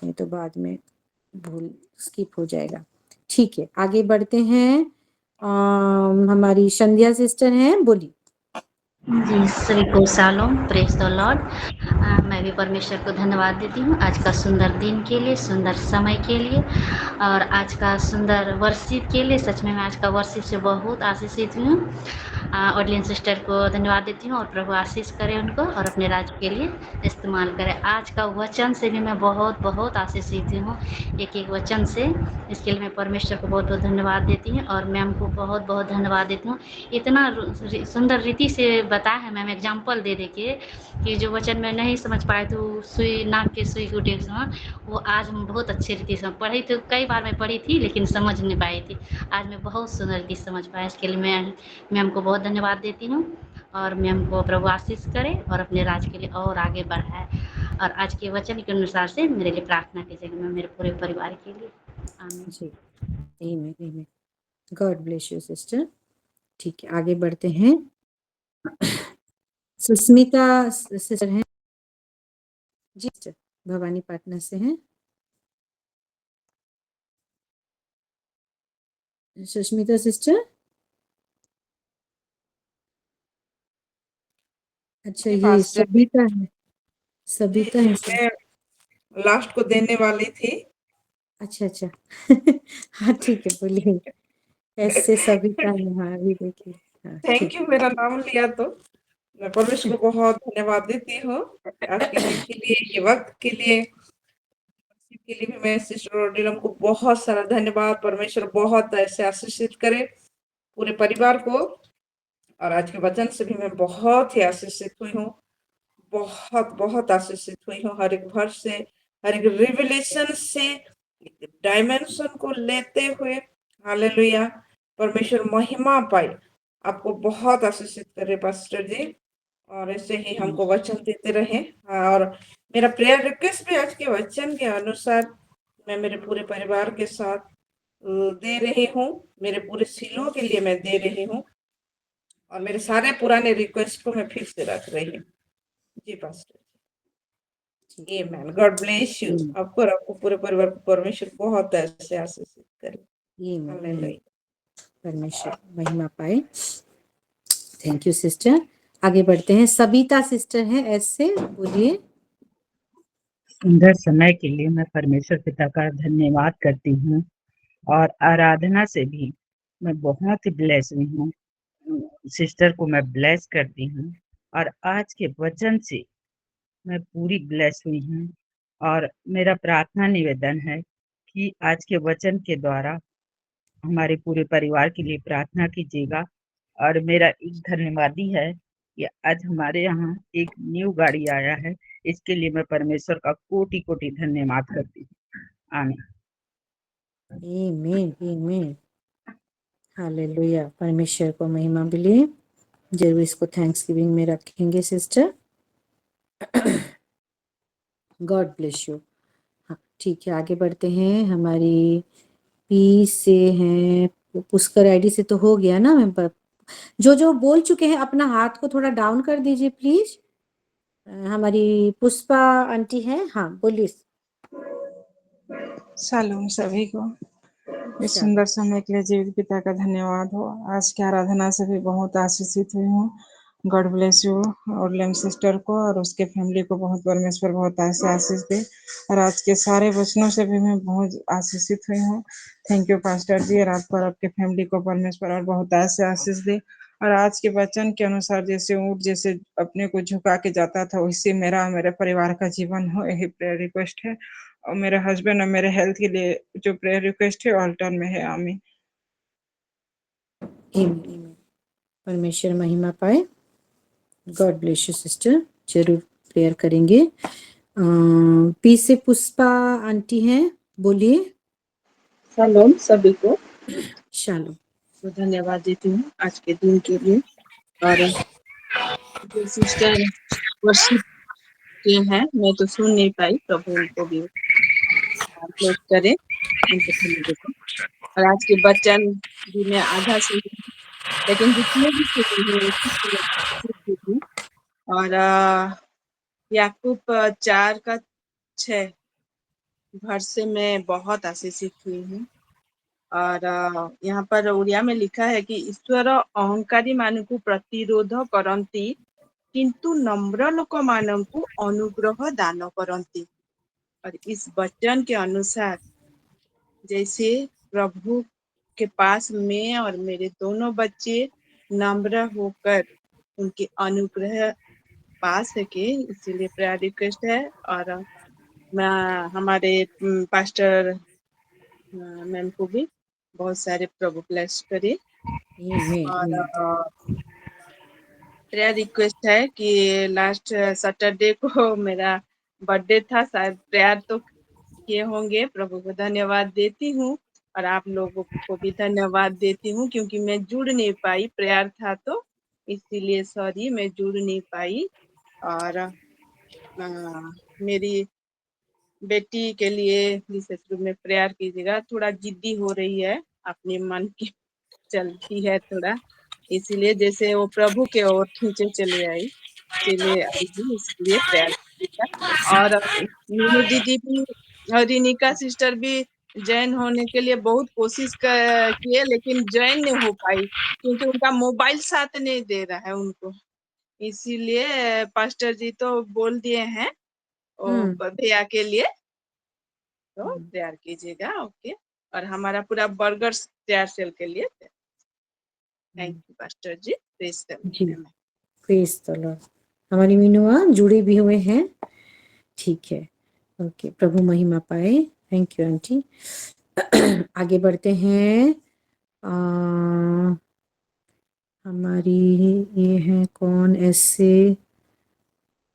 नहीं तो बाद में भूल स्किप हो जाएगा। ठीक है, आगे बढ़ते हैं। हमारी संध्या सिस्टर हैं, बोली। जी, सभी को शालोम, प्रेज द लॉर्ड। मैं भी परमेश्वर को धन्यवाद देती हूँ आज का सुंदर दिन के लिए, सुंदर समय के लिए और आज का सुंदर वर्शिप के लिए। सच में मैं आज का वर्शिप से बहुत आशीषित हुई हूँ। ऑडियंस सिस्टर को धन्यवाद देती हूँ और प्रभु आशीष करे उनको और अपने राज्य के लिए इस्तेमाल करे। आज का वचन से भी मैं बहुत बहुत आशीषित हूँ, एक एक वचन से। इसके लिए मैं परमेश्वर को बहुत बहुत धन्यवाद देती हूँ और मैम को बहुत बहुत धन्यवाद देती हूँ। इतना सुंदर रीति से बताया है मैम, एग्जाम्पल दे दे के, कि जो वचन मैं नहीं समझ पाए तो सुई नाक के सुई को टेक वो आज मैं बहुत अच्छी रीति से पढ़ी। तो कई बार मैं पढ़ी थी लेकिन समझ नहीं पाई थी, आज मैं बहुत सुंदर रीति समझ पाया। इसके लिए मैं मैम को बहुत धन्यवाद देती हूँ और मैम को प्रभु आशीष करे और अपने राज के लिए और आगे बढ़ाए। और आज के वचन के अनुसार से मेरे लिए प्रार्थना कीजिएगा, मैं मेरे पूरे परिवार के लिए। आमीन। जी, आमीन, आमीन। God bless you sister. ठीक है, आगे बढ़ते हैं। सुस्मिता सिस्टर हैं जी, सिस्टर भवानी पाटना से हैं। सुष्मिता सिस्टर, अच्छा जी ये पास्टर जी। सबिता है, जी सबिता जी, है सर। मैं लास्ट को देने वाली थी। अच्छा अच्छा। हाँ ठीक है, बोलिए। ऐसे सबिता है, हाँ अभी देखिए। हाँ थैंक ठीक यू, मेरा नाम लिया तो मैं परमेश्वर को बहुत धन्यवाद देती हूँ आज के दिन के लिए, ये वक्त के लिए। के लिए भी मैं सिस्टर रोडिलम को बहुत सारा धन्यवाद। परमेश्वर बहुत ऐसे आशीषित करे पूरे परिवार को। और आज के वचन से भी मैं बहुत ही आशीषित हुई हूँ, बहुत बहुत आशीषित हुई हूँ। हर एक वर्ष से, हर एक रिविलेशन से, डायमेंशन को लेते हुए। हालेलुया, परमेश्वर महिमा पाए। आपको बहुत आशीषित करे पास्टर जी, और ऐसे ही हमको वचन देते रहे। और मेरा प्रेयर रिक्वेस्ट भी आज के वचन के अनुसार मैं मेरे पूरे परिवार के साथ दे रही हूँ। मेरे पूरे सिलों के लिए मैं दे रही हूँ और मेरे सारे पुराने रिक्वेस्ट को मैं फिर से रख रही हूँ। जी pastor, amen. God bless you. आपको और आपको पूरे परिवार को परमेश्वर बहुत ऐसे आशीषित करे। हालेलुया। परमेश्वर महिमा पाए। Thank you sister. आगे बढ़ते हैं, सबिता सिस्टर हैं, ऐसे बोलिए। सुंदर समय के लिए मैं परमेश्वर पिता का धन्यवाद करती हूँ और आराधना से भी मैं बहुत ही ब्लेस हुई हूँ। सिस्टर को मैं ब्लेस करती हूँ और आज के वचन से मैं पूरी ब्लेस हुई हूँ। और मेरा प्रार्थना निवेदन है कि आज के वचन के द्वारा हमारे पूरे परिवार के लिए प्रार्थना कीजिएगा। और मेरा एक धन्यवादी है कि आज हमारे यहाँ एक न्यू गाड़ी आया है, इसके लिए मैं परमेश्वर का कोटि कोटि धन्यवाद करती हूँ। आमीन। आमीन, आमीन। हालेलुया, परमेश्वर को महिमा मिले। जरूर इसको थैंक्स गिविंग में रखेंगे सिस्टर। God bless you. हाँ ठीक है, आगे बढ़ते हैं। हमारी पी से हैं, पुष्कर आईडी से तो हो गया ना मैं जो जो बोल चुके हैं अपना हाथ को थोड़ा डाउन कर दीजिए प्लीज। हमारी पुष्पा आंटी हैं, हाँ बोलिए। शालोम सभी को। इस शाबाश। सुंदर समय के लिए जीवित पिता का धन्यवाद हो। आज की आराधना से भी बहुत आशीषित हुई हूँ। गॉड ब्लेस यू और लेम सिस्टर को और उसके फैमिली को बहुत परमेश्वर बहुत ऐसे आशीष दे। और आज के सारे वचनों से भी मैं बहुत आशीषित हुई हूँ। थैंक यू पास्टर जी, और आपको और आपके फैमिली को परमेश्वर और बहुत ऐसे आशीष दे। और आज के वचन के अनुसार जैसे ऊँट जैसे अपने को झुका के जाता था, वैसे मेरा और मेरे परिवार का जीवन हो, यही प्रेयर रिक्वेस्ट है। और मेरे हस्बैंड और मेरे हेल्थ के लिए जो प्रेयर रिक्वेस्ट है ऑल्टर में है। आमीन। आमीन। परमेश्वर महिमा पाए। God bless you sister. जरूर प्रेयर करेंगे। पी से पुष्पा आंटी हैं, बोलिए। शालोम सभी को। शालोम। तो धन्यवाद देती हूँ आज के दिन के लिए। और जो सिस्टर वर्शिप किए हैं, मैं तो सुन नहीं पाई, प्रभु उनको भी ब्लेस करे, उनको धन्यवाद देती हूँ। और आज के वचन भी मैं आधा सुन, लेकिन जितने भी सुनी है उसी को सीख देती हूँ। और याकूब 4:6 वर्ष से मैं बहुत आशीषित हुई हूँ। और यहाँ पर ओडिया में लिखा है कि ईश्वर अहंकारी मानकु प्रतिरोध करती किंतु नम्र लोक मानकु अनुग्रह दान करती। और इस वचन के अनुसार जैसे प्रभु के पास मैं और मेरे दोनों बच्चे नम्र होकर उनके अनुग्रह पा सके, इसीलिए प्रेयर रिक्वेस्ट है। और मैं हमारे पास्टर मैम को भी बहुत सारे प्रभु ब्लेस करे। और प्रेयर रिक्वेस्ट है कि लास्ट सैटरडे को मेरा बर्थडे था, शायद प्रेयर तो किए होंगे। प्रभु को धन्यवाद देती हूँ और आप लोगों को भी धन्यवाद देती हूँ, क्योंकि मैं जुड़ नहीं पाई, प्रेयर था तो इसीलिए सॉरी, मैं जुड़ नहीं पाई। और मेरी बेटी के लिए विशेष रूप में प्रेयर कीजिएगा, थोड़ा जिद्दी हो रही है, अपने मन की चलती है थोड़ा, इसीलिए जैसे वो प्रभु के ओर खींचे चले आई, इसलिए प्रेयर कीजिएगा। और मीनू दीदी भी और रिनिका सिस्टर भी जॉइन होने के लिए बहुत कोशिश किए, लेकिन जॉइन नहीं हो पाई क्योंकि उनका मोबाइल साथ नहीं दे रहा है उनको। इसीलिए पास्टर जी तो बोल दिए हैं वो भैया के लिए, तो प्रेयर कीजिएगा। ओके। और हमारा पूरा बर्गर तैयार सेल के लिए thank you pastor ji. Praise the Lord. Praise the Lord. हमारी मीनुआ जुड़े भी हुए हैं, ठीक है। ओके, प्रभु महिमा पाए। Thank you aunty. आगे बढ़ते हैं। हमारी ये है कौन ऐसे,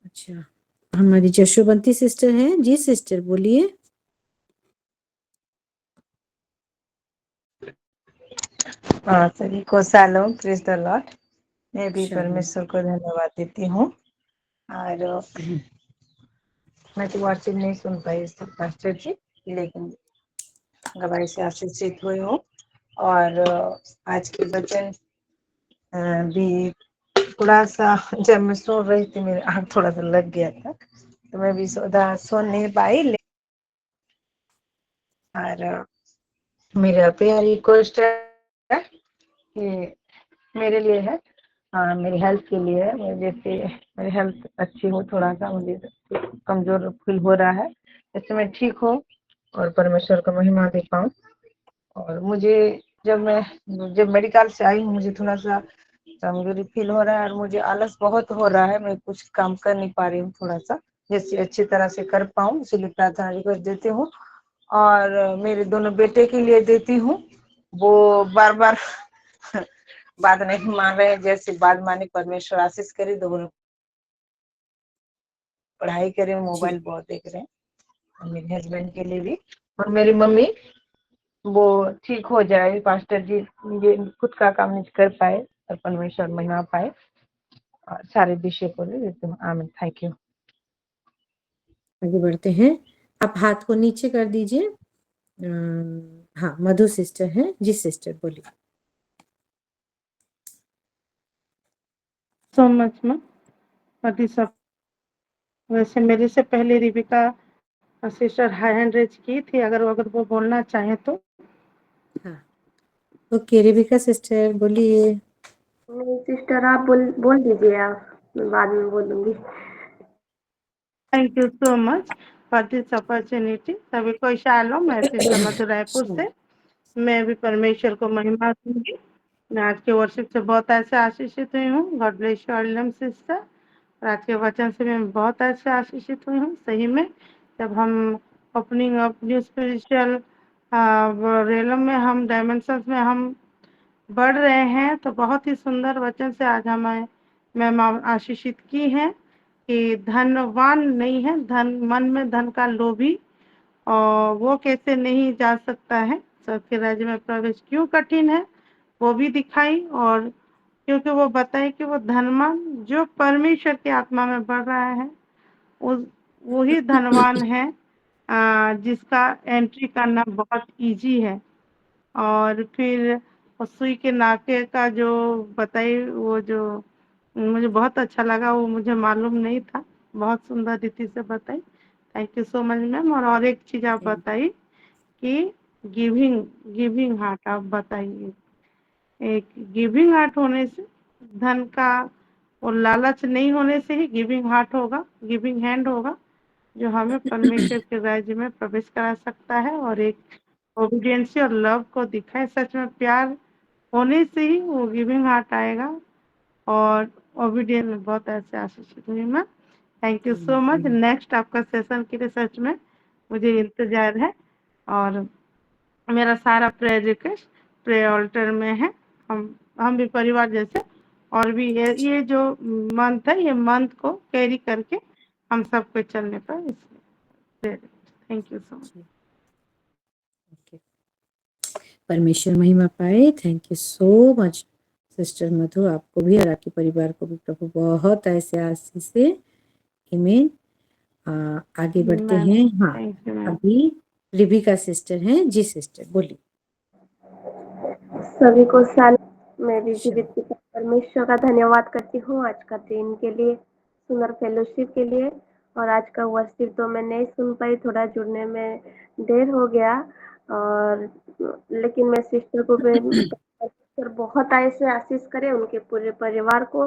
अच्छा, हमारी जशोबंती सिस्टर हैं जी। सिस्टर बोलिए। सभी को शालोम, प्रेज द लॉर्ड। मैं भी परमेश्वर को धन्यवाद देती हूँ। और मैं तो वर्शिप नहीं सुन पाई पास्टर जी, लेकिन गवाही से आशीषित हुई हूँ। और आज के वचन भी थोड़ा सा जब मैं सुन रही थी मेरे आँख थोड़ा सा लग गया था, तो मैं भी सुन नहीं पाई। और मेरा प्यार रिक्वेस्ट है कि मेरे लिए है, मेरी हेल्थ के लिए है। मैं जैसे मेरी हेल्थ अच्छी हो, थोड़ा सा मुझे कमजोर फील हो रहा है, जैसे मैं ठीक हो और परमेश्वर को महिमा दे पाऊँ। और मुझे जब मेडिकल से आई हूँ, मुझे थोड़ा सा कमजोरी फील हो रहा है और मुझे आलस बहुत हो रहा है। मैं कुछ काम कर नहीं पा रही हूँ, थोड़ा सा जैसे अच्छी तरह से कर पाऊँ, इसलिए प्रार्थना रिक्वेस्ट देती हूँ। और मेरे दोनों बेटे के लिए देती हूँ, वो बार बार बात नहीं मान रहे हैं, जैसे बात माने परमेश्वर आशीष करे, दोनों पढ़ाई करे, मोबाइल बहुत देख रहे हैं। और मेरे हस्बैंड के लिए भी, और मेरी मम्मी वो ठीक हो जाए। पास्टर जी ये खुद का काम नहीं कर पाए और परमेश्वर महिमा पाए, और सारे विषय को ले देती हूँ। आमीन। Thank you. आगे बढ़ते हैं। आप हाथ को नीचे कर दीजिए। हाँ, मधु सिस्टर हैं जी। सिस्टर बोलिए। So much ma'am. पति सब वैसे मेरे से पहले Rebecca sister high hand raise की थी, अगर वो बोलना चाहें तो। हाँ, ओके, रिबिका सिस्टर बोलिए। सिस्टर आप बोल दीजिए, आप, मैं बाद में बोलूंगी। Thank you so much for this opportunity. सभी को शालोम। मैं सिस्टर मधु रायपुर से, मैं भी परमेश्वर को महिमा दूंगी। मैं आज के वर्शिप से बहुत ऐसे आशीषित हुई हूँ। God bless you all sister. और आज के वचन से मैं बहुत ऐसे आशीषित हुई हूँ। सही में जब हम ओपनिंग अप न्यू स्पिरिचुअल रेलम में हम डायमेंशंस में हम बढ़ रहे हैं। तो बहुत ही सुंदर वचन से आज हमें मैम आशीषित की है कि धनवान नहीं है, धन मन में धन का लोभी, और वो कैसे नहीं जा सकता है, सबके राज्य में प्रवेश क्यों कठिन है वो भी दिखाई। और क्योंकि वो बताए कि वो धनवान जो परमेश्वर की आत्मा में बढ़ रहा है वही धनवान है, जिसका एंट्री करना बहुत इजी है। और फिर सुई के नाके का जो बताई, वो जो मुझे बहुत अच्छा लगा, वो मुझे मालूम नहीं था, बहुत सुंदर रीति से बताई। Thank you so much ma'am. और एक चीज आप बताई कि गिविंग हार्ट आप बताइए। एक गिविंग हार्ट होने से, धन का वो लालच नहीं होने से ही गिविंग हार्ट होगा, गिविंग हैंड होगा, जो हमें परमेश्वर के राज्य में प्रवेश करा सकता है और एक ओबीडियंस और लव को दिखाए। सच में प्यार होने से ही वो गिविंग हार्ट आएगा। और ओबीडियंस में बहुत ऐसे आशीषित हुई मैं। Thank you so much. Next आपका सेशन के लिए सच में मुझे इंतजार है। और मेरा सारा प्रेयर रिक्वेस्ट प्रेयर ऑल्टर में है। हम भी परिवार जैसे, और भी ये जो मंथ है, ये मंथ को कैरी करके हम सबको चलने पर, इसलिए थैंक यू सो मच। परमेश्वर महिमा पाए। Thank you so much sister Madhu, आपको भी और आपके परिवार को भी प्रभु बहुत ऐसे आशीष से। आमीन। आगे बढ़ते हैं। हाँ, अभी रिबिका सिस्टर हैं। जी सिस्टर बोलिए। सभी को साल मैं भी जीवित पिता परमेश्वर का धन्यवाद करती हूँ आज का दिन के लिए, सुंदर फेलोशिप के लिए। और आज का वर्शिप तो मैं नहीं सुन पाई, थोड़ा जुड़ने में देर हो गया। और लेकिन मैं सिस्टर को परमेश्वर बहुत ऐसे आशीष करे, उनके पूरे परिवार को।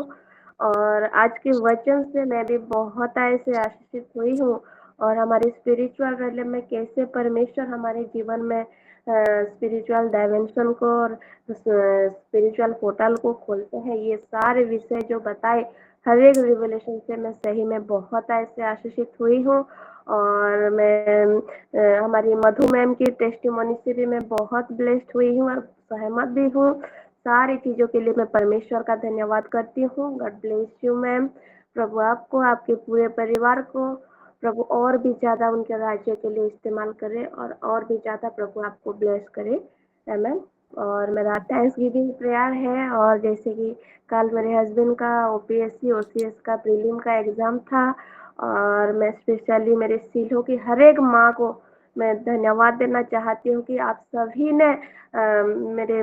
और आज के वचन से मैं भी बहुत ऐसे आशीषित हुई हूँ। और हमारे स्पिरिचुअल रिलेम में कैसे परमेश्वर हमारे जीवन में स्पिरिचुअल डायमेंशन को और स्पिरिचुअल पोर्टल को खोलते हैं, ये सारे विषय जो बताए, हर एक रिवलेशन से मैं सही में बहुत ऐसे आशीषित हुई हूँ। और मैं हमारी मधु मैम की टेस्टिमोनी से भी मैं बहुत ब्लेस्ड हुई हूँ और सहमत भी हूँ। सारी चीज़ों के लिए मैं परमेश्वर का धन्यवाद करती हूँ। God bless you ma'am. प्रभु आपको, आपके पूरे परिवार को प्रभु और भी ज़्यादा उनके राज्य के लिए इस्तेमाल करे और भी ज़्यादा प्रभु आपको ब्लेस करे। आमीन। और मेरा थैंक्स गिविंग प्रेयर है। और जैसे कि कल मेरे हस्बैंड का ओपीएससी ओसीएस का प्रीलिम का एग्ज़ाम था, और मैं स्पेशली मेरे सीलों की हर एक माँ को मैं धन्यवाद देना चाहती हूँ कि आप सभी ने मेरे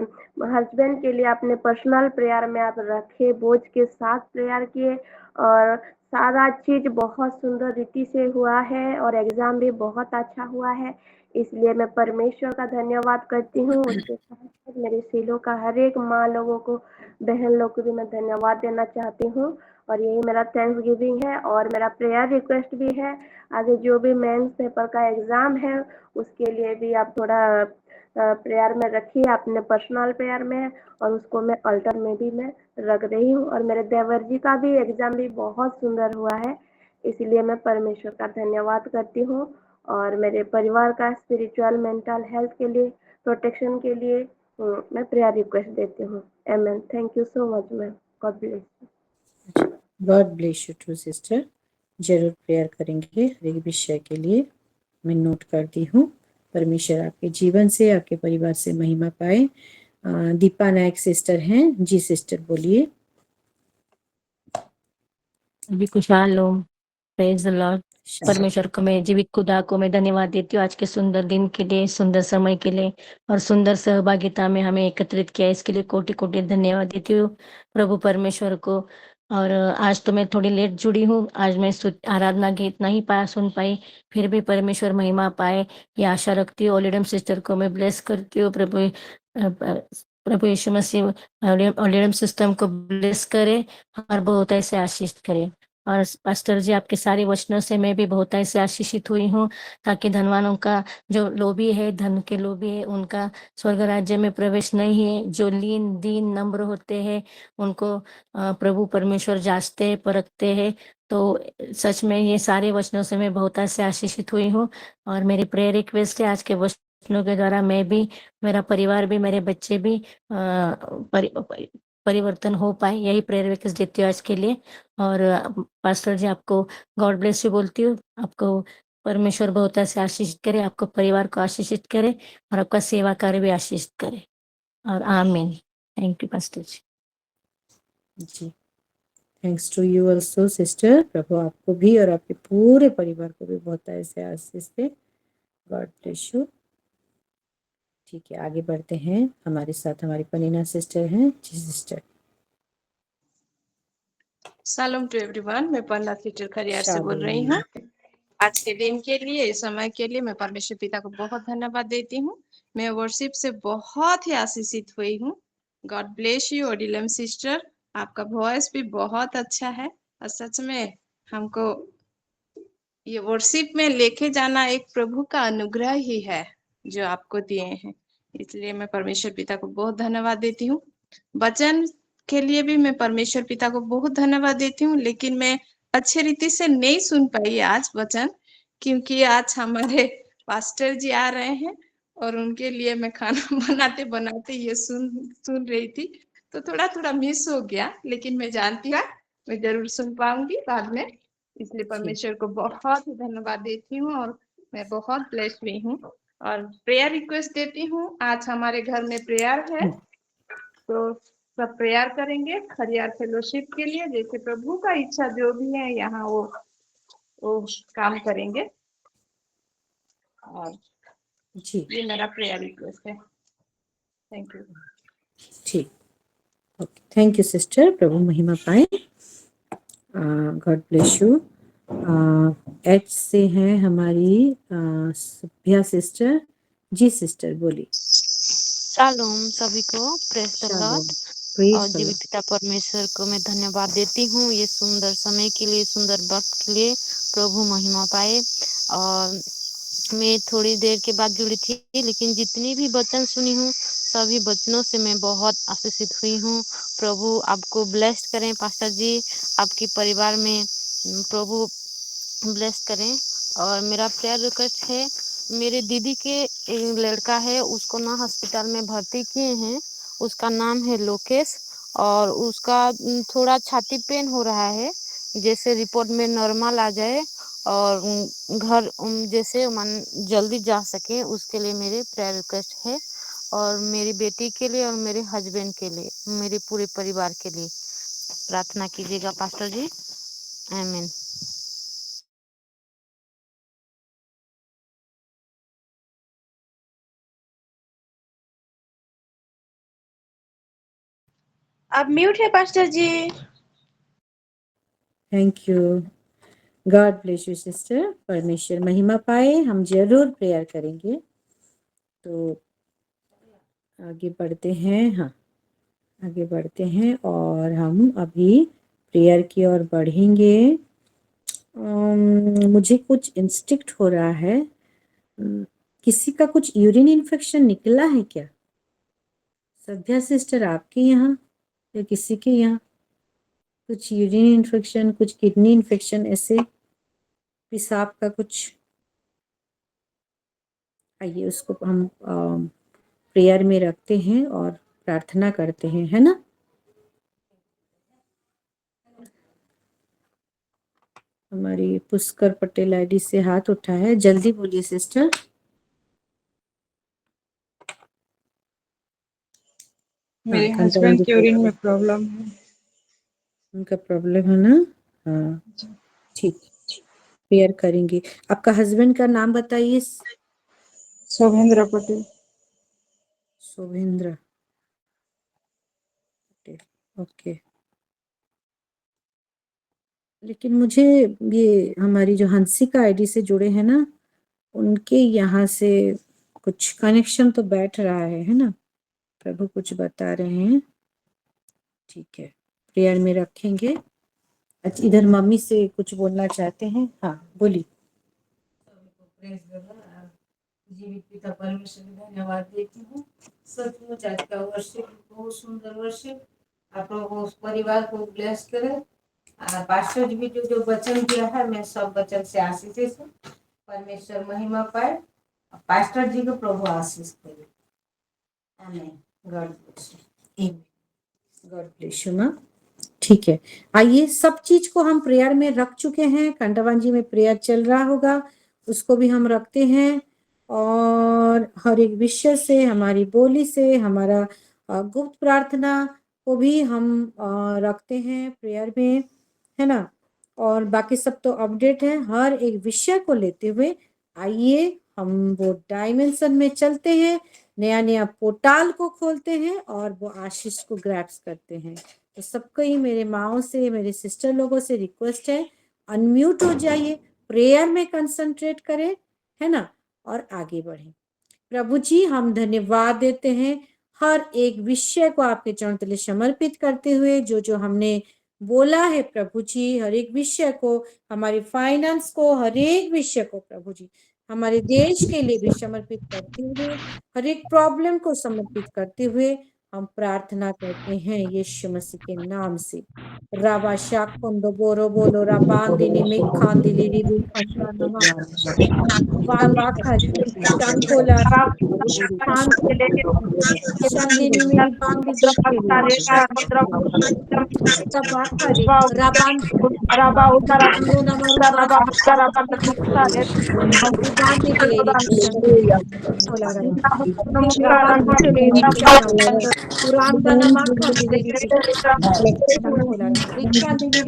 हस्बैंड के लिए अपने पर्सनल प्रेयर में आप रखे, बोझ के साथ प्रेयर किए, और सारा चीज बहुत सुंदर रीति से हुआ है और एग्जाम भी बहुत अच्छा हुआ है। इसलिए मैं परमेश्वर का धन्यवाद करती हूँ। उसके साथ साथ मेरे सीलों का हर एक माँ लोगों को, बहन लोग को भी मैं धन्यवाद देना चाहती हूँ। और यही मेरा थैंक्स गिविंग है। और मेरा प्रेयर रिक्वेस्ट भी है, आगे जो भी मेंस पेपर का एग्जाम है उसके लिए भी आप थोड़ा प्रेयर में रखिए, अपने पर्सनल प्रेयर में। और उसको मैं अल्टर में भी मैं रख रही हूँ। और मेरे देवर जी का भी एग्जाम भी बहुत सुंदर हुआ है, इसलिए मैं परमेश्वर का धन्यवाद करती हूँ। और मेरे परिवार का स्पिरिचुअल मेंटल हेल्थ के लिए, प्रोटेक्शन के लिए मैं प्रेयर रिक्वेस्ट देती हूँ। आमीन। Thank you so much ma'am. God bless you. God bless you too sister. जरूर प्रेयर करेंगे हर एक विषय के लिए। मैं नोट करती हूँ। परमेश्वर आपके जीवन से, आपके परिवार से महिमा पाए। दीपा नायक सिस्टर हैं। जी सिस्टर बोलिए। अभी खुशहाल हो। Praise the Lord. परमेश्वर को, मैं जीवित खुदा को मैं धन्यवाद देती हूँ आज के सुंदर दिन के लिए, सुंदर समय के लिए और सुंदर सहभागिता में हमें एकत्रित किया, इसके लिए कोटि कोटि धन्यवाद देती हूँ प्रभु परमेश्वर को। और आज तो मैं थोड़ी लेट जुड़ी हूँ, आज मैं आराधना गीत नहीं सुन पाई, फिर भी परमेश्वर महिमा पाए ये आशा रखती हूँ। ओलिडम सिस्टर को मैं ब्लेस करती हूँ। प्रभु यीशु मसीह ओलिडम सिस्टम को ब्लेस करे और बहुत ऐसे आशीष करे। और पास्टर जी, आपके सारे वचनों से मैं भी बहुत ऐसे आशीषित हुई हूँ, ताकि धनवानों का जो लोभी है, धन के लोभी है, उनका स्वर्ग राज्य में प्रवेश नहीं है। जो लीन दीन नम्र होते हैं उनको प्रभु परमेश्वर जांचते हैं, परखते हैं। तो सच में ये सारे वचनों से मैं बहुत से आशीषित हुई हूँ और मेरी प्रेयर रिक्वेस्ट है आज के वचनों के द्वारा मैं भी, मेरा परिवार भी, मेरे बच्चे भी परिवर्तन हो पाए, यही प्रेयर रिक्वेस्ट देती हूँ आज के लिए। और पास्टर जी आपको गॉड ब्लेस यू बोलती हूँ, आपको परमेश्वर बहुत से आशीषित करे, आपको परिवार को आशीषित करे और आपका सेवा कार्य भी आशीषित करे और आमीन। Thank you pastor ji, thanks to you also sister. प्रभु आपको भी और आपके पूरे परिवार को भी बहुत ऐसे आशीष दे। God bless you. ठीक है, आगे बढ़ते हैं। हमारे साथ हमारी पनीना सिस्टर हैं। जी सिस्टर। शालोम टू एवरीवन, मैं पन्ना सिस्टर खरियार से बोल रही शालोम। हूँ। आज के दिन के लिए, इस समय के लिए मैं परमेश्वर पिता को बहुत धन्यवाद देती हूँ। मैं वर्शिप से बहुत ही आशीषित हुई हूँ। गॉड ब्लेस यू ओडिलम सिस्टर, आपका वॉइस भी बहुत अच्छा है और सच में हमको ये वर्शिप में लेके जाना एक प्रभु का अनुग्रह ही है जो आपको दिए हैं, इसलिए मैं परमेश्वर पिता को बहुत धन्यवाद देती हूँ। वचन के लिए भी मैं परमेश्वर पिता को बहुत धन्यवाद देती हूँ, लेकिन मैं अच्छे रीति से नहीं सुन पाई आज वचन, क्योंकि आज हमारे पास्टर जी आ रहे हैं और उनके लिए मैं खाना बनाते बनाते ये सुन रही थी, तो थोड़ा थोड़ा मिस हो गया, लेकिन मैं जानती हूँ मैं जरूर सुन पाऊंगी बाद में, इसलिए परमेश्वर को बहुत धन्यवाद देती हूँ और मैं बहुत ब्लेस्ड हुई हूँ। और प्रेयर रिक्वेस्ट देती हूँ, आज हमारे घर में प्रेयर है, तो सब प्रेयर करेंगे खरियार फेलोशिप के लिए, जैसे प्रभु का इच्छा जो भी है यहाँ वो काम करेंगे। और जी, ये मेरा प्रेयर रिक्वेस्ट है। Thank you. ठीक, ओके, थैंक यू सिस्टर। प्रभु महिमा पाए। God bless you. एच से हैं हमारी सभ्या सिस्टर। जी सिस्टर बोली। शालोम सभी को, praise the shalom. Lord. Praise और द जीवित लॉर्ड। पिता परमेश्वर को मैं धन्यवाद देती हूँ ये सुंदर समय के लिए, सुंदर वक्त के लिए। प्रभु महिमा पाए। और मैं थोड़ी देर के बाद जुड़ी थी, लेकिन जितनी भी वचन सुनी हूँ सभी वचनों से मैं बहुत आशीषित हुई हूँ। प्रभु आपको ब्लेस्ड करें पास्टर जी, आपके परिवार में प्रभु ब्लेस करें। और मेरा प्रेयर रिक्वेस्ट है, मेरे दीदी के एक लड़का है, उसको ना हॉस्पिटल में भर्ती किए हैं, उसका नाम है लोकेश, और उसका थोड़ा छाती पेन हो रहा है, जैसे रिपोर्ट में नॉर्मल आ जाए और घर जैसे मन जल्दी जा सके, उसके लिए मेरे प्रेयर रिक्वेस्ट है। और मेरी बेटी के लिए और मेरे हस्बैंड के लिए, मेरे पूरे परिवार के लिए प्रार्थना कीजिएगा पास्टर जी। आमीन। आप म्यूट है pastor ji. Thank you. God bless you sister. परमेश्वर महिमा पाए। हम जरूर प्रेयर करेंगे। तो आगे बढ़ते हैं। हाँ, आगे बढ़ते हैं और हम अभी प्रेयर की ओर बढ़ेंगे। मुझे कुछ इंस्टिक्ट हो रहा है। किसी का कुछ यूरिन इन्फेक्शन निकला है क्या? सभ्या सिस्टर आपके यहाँ या किसी के यहाँ कुछ यूरिन इन्फेक्शन, कुछ किडनी इन्फेक्शन, ऐसे पेशाब का कुछ? आइए उसको हम प्रेयर में रखते हैं और प्रार्थना करते हैं, है ना? हमारी पुष्कर पटेल आईडी से हाथ उठा है, जल्दी बोलिए सिस्टर। मेरे हाँ, हस्बैंड के यूरिन में प्रॉब्लम है। उनका प्रॉब्लम है ना? हाँ, ठीक, प्रेयर करेंगे। आपका हस्बैंड का नाम बताइए। शोभेंद्र पटेल। शोभेंद्र पटेल, ओके। लेकिन मुझे ये हमारी जो हंसिका आईडी से जुड़े हैं ना, उनके यहाँ से कुछ कनेक्शन तो बैठ रहा है ना? प्रभु कुछ बता रहे हैं। ठीक है, प्रेयर में रखेंगे। अच्छा, इधर मम्मी से कुछ बोलना चाहते हैं। हाँ, बोलिए। जीवित पिता परमेश्वर को धन्यवाद देती हूँ। सचमुच आज का वर्षिप बहुत सुंदर वर्षिप। आप लोगों परिवार को ब्लेस करे, पास्टर जी भी जो वचन दिया है, मैं सब वचन से आशीष हूँ। परमेश्वर महिमा पाए। पास्टर जी को प्रभु आशीष करे। आमीन। God bless you. God bless you माँ। ठीक है, आइए सब चीज को हम प्रेयर में रख चुके हैं। कंटवान जी में प्रेयर चल रहा होगा, उसको भी हम रखते हैं। और हर एक विषय से, हमारी बोली से, हमारा गुप्त प्रार्थना को भी हम रखते हैं प्रेयर में, है ना। और बाकी सब तो अपडेट है। हर एक विषय को लेते हुए आइए हम वो डायमेंशन में चलते हैं, नया नया पोर्टल को खोलते हैं और वो आशीष को ग्रैब्स करते हैं। तो सबको ही मेरे माओ से, मेरे सिस्टर लोगों से रिक्वेस्ट है, अनम्यूट हो जाइए, प्रेयर में कंसंट्रेट करें, है ना, और आगे बढ़े। प्रभु जी हम धन्यवाद देते हैं हर एक विषय को आपके चरणों तले समर्पित करते हुए, जो जो हमने बोला है प्रभु जी, हर एक विषय को, हमारी फाइनेंस को, हर एक विषय को प्रभु जी, हमारे देश के लिए भी समर्पित करते हुए, हर एक प्रॉब्लम को समर्पित करते हुए हम प्रार्थना करते हैं यीशु मसीह के नाम से। राबा शाकुंदो बोरो बोलो राबांदिनी में खांदिली रिबी खंडानमा बाबा खाली शांकोला खान शांदिनी मेरी बांदी देखते बाबा खाली राबान नो नमर बांदी के लिए होला रहा पुराना नमा खांदिली रिबी होला रिक्का दिली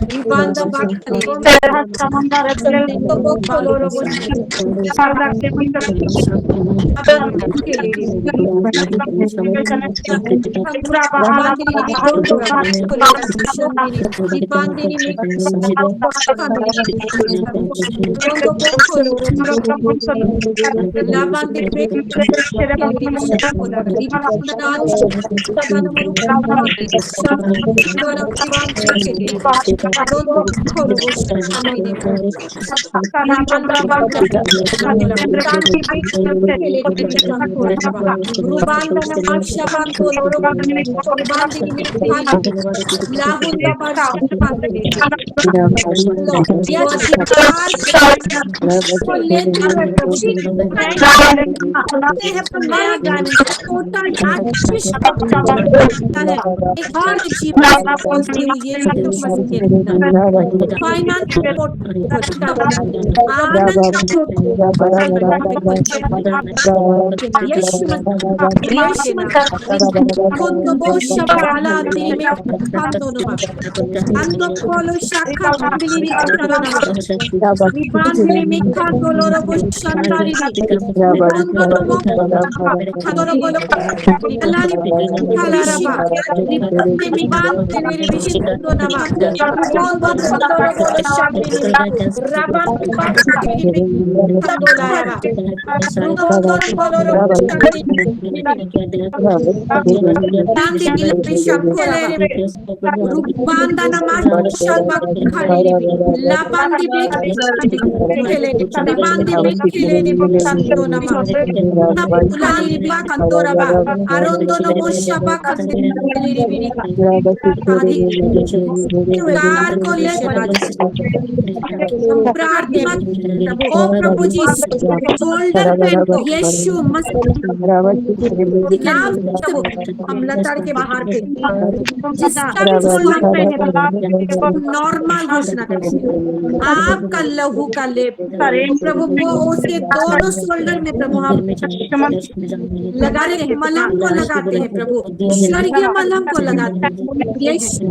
Ribanda bakali प्रभु जी शोल्डर पेन को यीशु मसीह हम लताड़ के बाहर जिसका भी शोल्डर पेन है नॉर्मल घोषणा करते आपका लहू का लेप प्रभु को उसके दोनों शोल्डर में प्रभु हम लगा रहे हैं, मलहम को लगाते हैं प्रभु, स्वर्गीय मलहम को लगाते हैं यीशु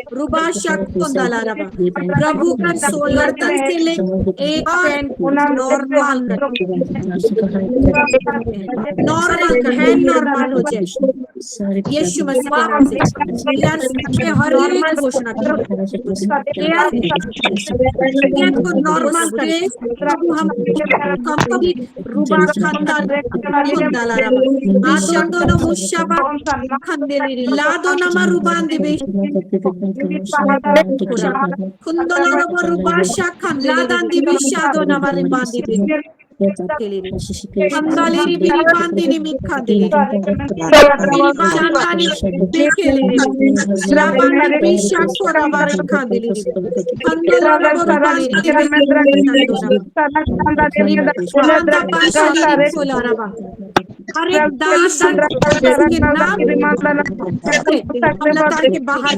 Rubasha प्रभु का सोलरतन से ले एक नॉर्मल है, नॉर्मल हो जाए यीशु मसीह के नाम से। के हर एक घोषणा को नॉर्मल करे प्रभु। हम कंप्लीट रुबा खंदा खुंदाला रबा आशंदो न मुशाबा खंदेली लादो नमा रुबान दिबे खुंदोलो रबा रुबाशा खंदालादान दिबे शादो नमा रुबान दिबे खंदालेरी बिरी बांदिनी मिखांदेली बिरी बांदानी बेखेलेरी राबानी बिशा कोराबारी खांदेली खंदोलो रबा रुबान दिबे बांदा बाशाली खोला रबा हर एक दास के नाम के बाहर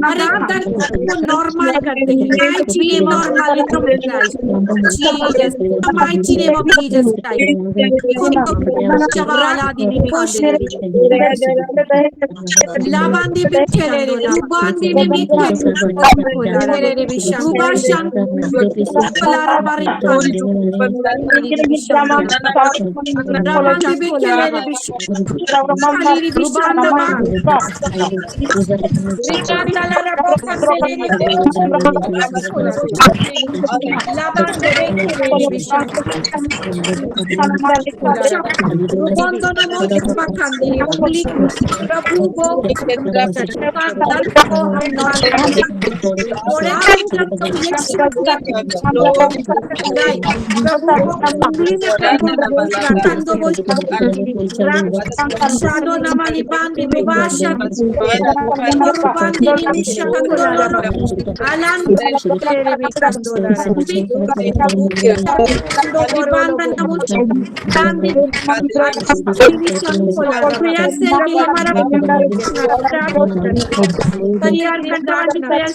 हर एक दर्द को नॉर्मल करते हैं। Be normal in the Jesus mighty name of Jesus चवाला दी कोशे लाबांदी बिखेले रे रुबांदी ने मिखे रे रे विशाल रुबाशान कोलारा बारी Shadow namali bandi bebasha bandi ni shakandolo alam tere bikandolo banda namu bandi प्रयास से कि हमारा करियर का डांस प्रयास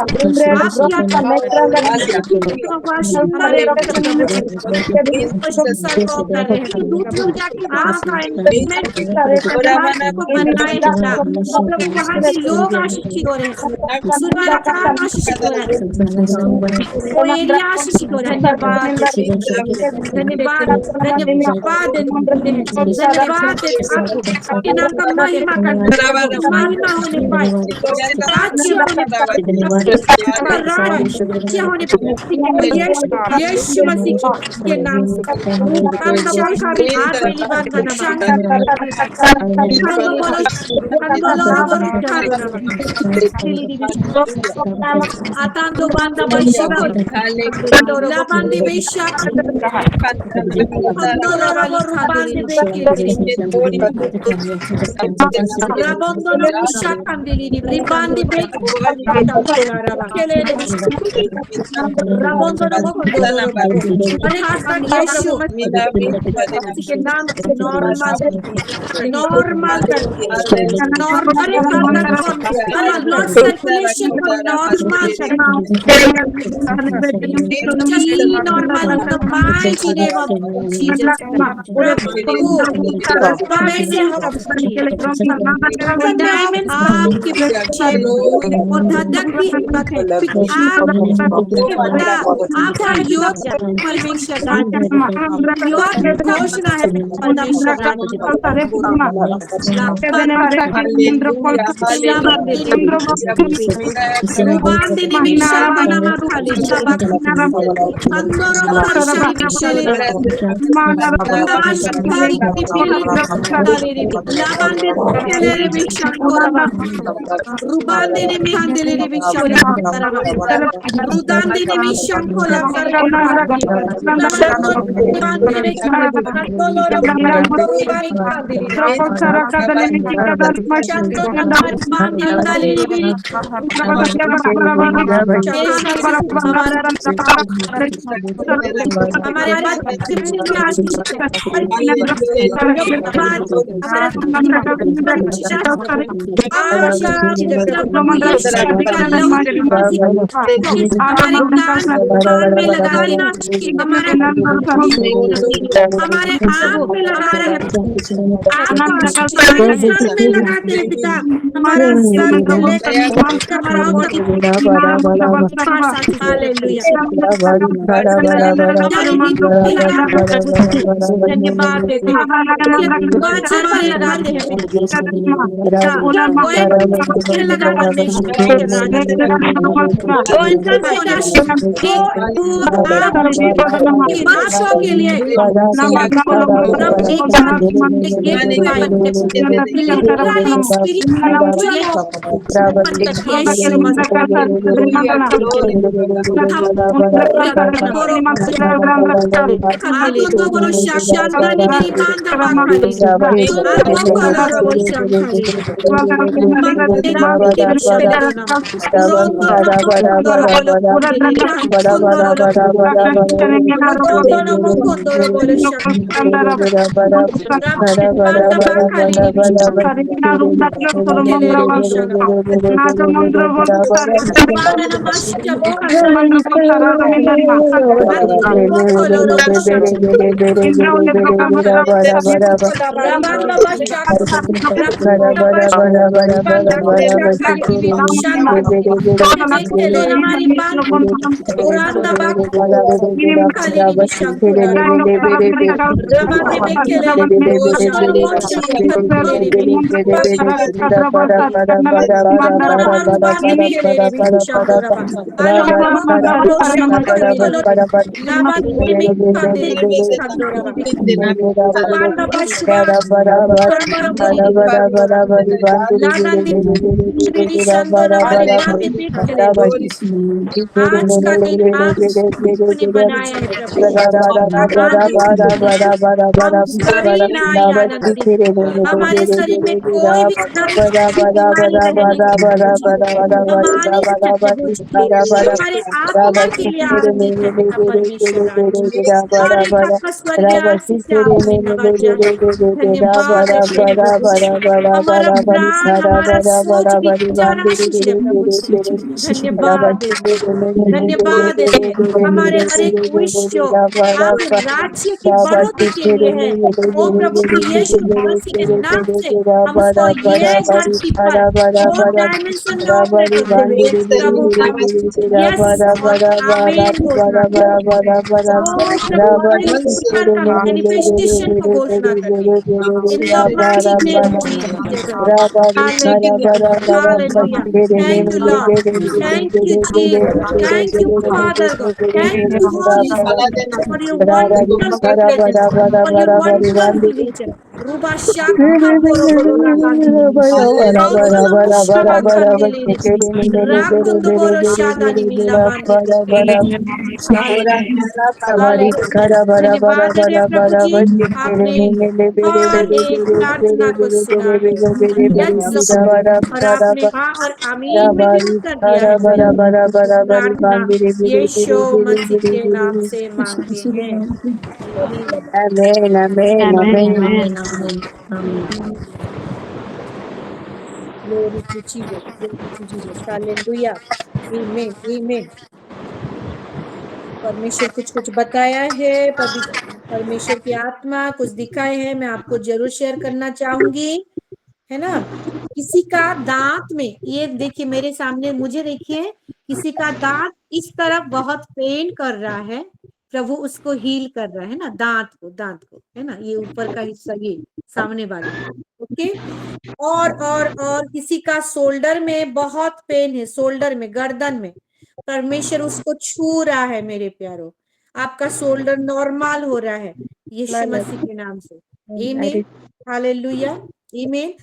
लोग आशिषित हो रहे हैं, आशिषित हो रहे हैं, आशिषित हो रहे हैं। धन्यवाद धन्यवाद धन्यवाद आपके नाम का महिमा महिमा होने पाए, राज्य होने पाए, राज्य होने पाए यीशु मसीह के नाम से। Atando banda bashoko la bandi bishak andolo bandi rabondo no bishak andili ribandi bek rabondo no अरे हाथ यीशु के नाम से normal normal normal blood circulation को normal normal in the mighty name of Jesus आपके बच्चे और धड़क भी आपका योग परमेश्वर योग घोषणा है परमेश्वर हमारे आप में लगा रहा है आनंद आपका सकल हमारे सर में लगाते हैं पिता, हमारा सर से लेकर कमराओं तक हालेलुया। जय भी लगाते हैं प्रभु जी, धन्यवाद देते हैं। बाजे पर लगाते हैं पिता, लगा परमेश्वर के राज बादशाह के लिए आज का दिन आपने बनाया है प्रभु, हम सारी नाई आनंद से हमारे शरीर में कोई भी बीमारी नहीं है प्रभु जी, हमारे लिए प्रभु जी, हमारे आत्मा के लिए आनंदित है पिता परमेश्वर राज, हर एक आपका स्वर्गीय आशीष से आपने नवाजा है, धन्यवाद देते हैं प्रभु जी। हमारा प्राण, हमारा सोच विचार आशीष है प्रभु जी, धन्यवाद देते हैं, धन्यवाद देते हैं। हमारे हर एक विश जो आपके राज्य की बढ़ोतरी के लिए है, ओ प्रभु जी यीशु मसीह के नाम से हम उसको ये धरती पर वो डायमेंशन में ऑपरेट करते हुए प्रभु का यस और आमीन घोषणा करते हैं। ओ प्रभु हमारी उपकार का मैनिफेस्टेशन को घोषणा करते हैं। In the mighty name of Jesus, Lord. Hallelujah. Hallelujah. Thank you, Lord. Thank you, Jesus. Thank you, Father God. Thank you, Holy Spirit, for your wonderful presence, for your wonderful nature. Ruba shaka poro poro rakandili bisha. Rondolo bushaba kandili bisha. Rakondo boro shadani mila bande bisha. Hallelujah. Hallelujah. धन्यवाद देते हैं प्रभु जी, आपने हर एक प्रार्थना को सुना है। Yes और आपने हाँ और आमीन में भी उत्तर दिया है प्रार्थना यीशु मसीह के नाम से मांगते हैं। Amen, amen, Amen, amen. amen, amen, amen. Glory to Jesus. Glory to Jesus. Hallelujah. Amen. Amen. परमेश्वर कुछ बताया है, परमेश्वर की आत्मा कुछ दिखाए है, मैं आपको जरूर शेयर करना चाहूंगी, है ना। किसी का दांत में, ये देखिए मेरे सामने, मुझे देखिए किसी का दांत इस तरफ बहुत पेन कर रहा है, प्रभु उसको हील कर रहा है ना, दांत को है ना, ये ऊपर का हिस्सा, ये सामने वाला, ओके। और किसी का शोल्डर में बहुत पेन है, शोल्डर में, गर्दन में, परमेश्वर उसको छू रहा है मेरे प्यारो, आपका शोल्डर नॉर्मल हो रहा है यीशु मसीह के नाम से। आमीन, हालेलुया, आमीन।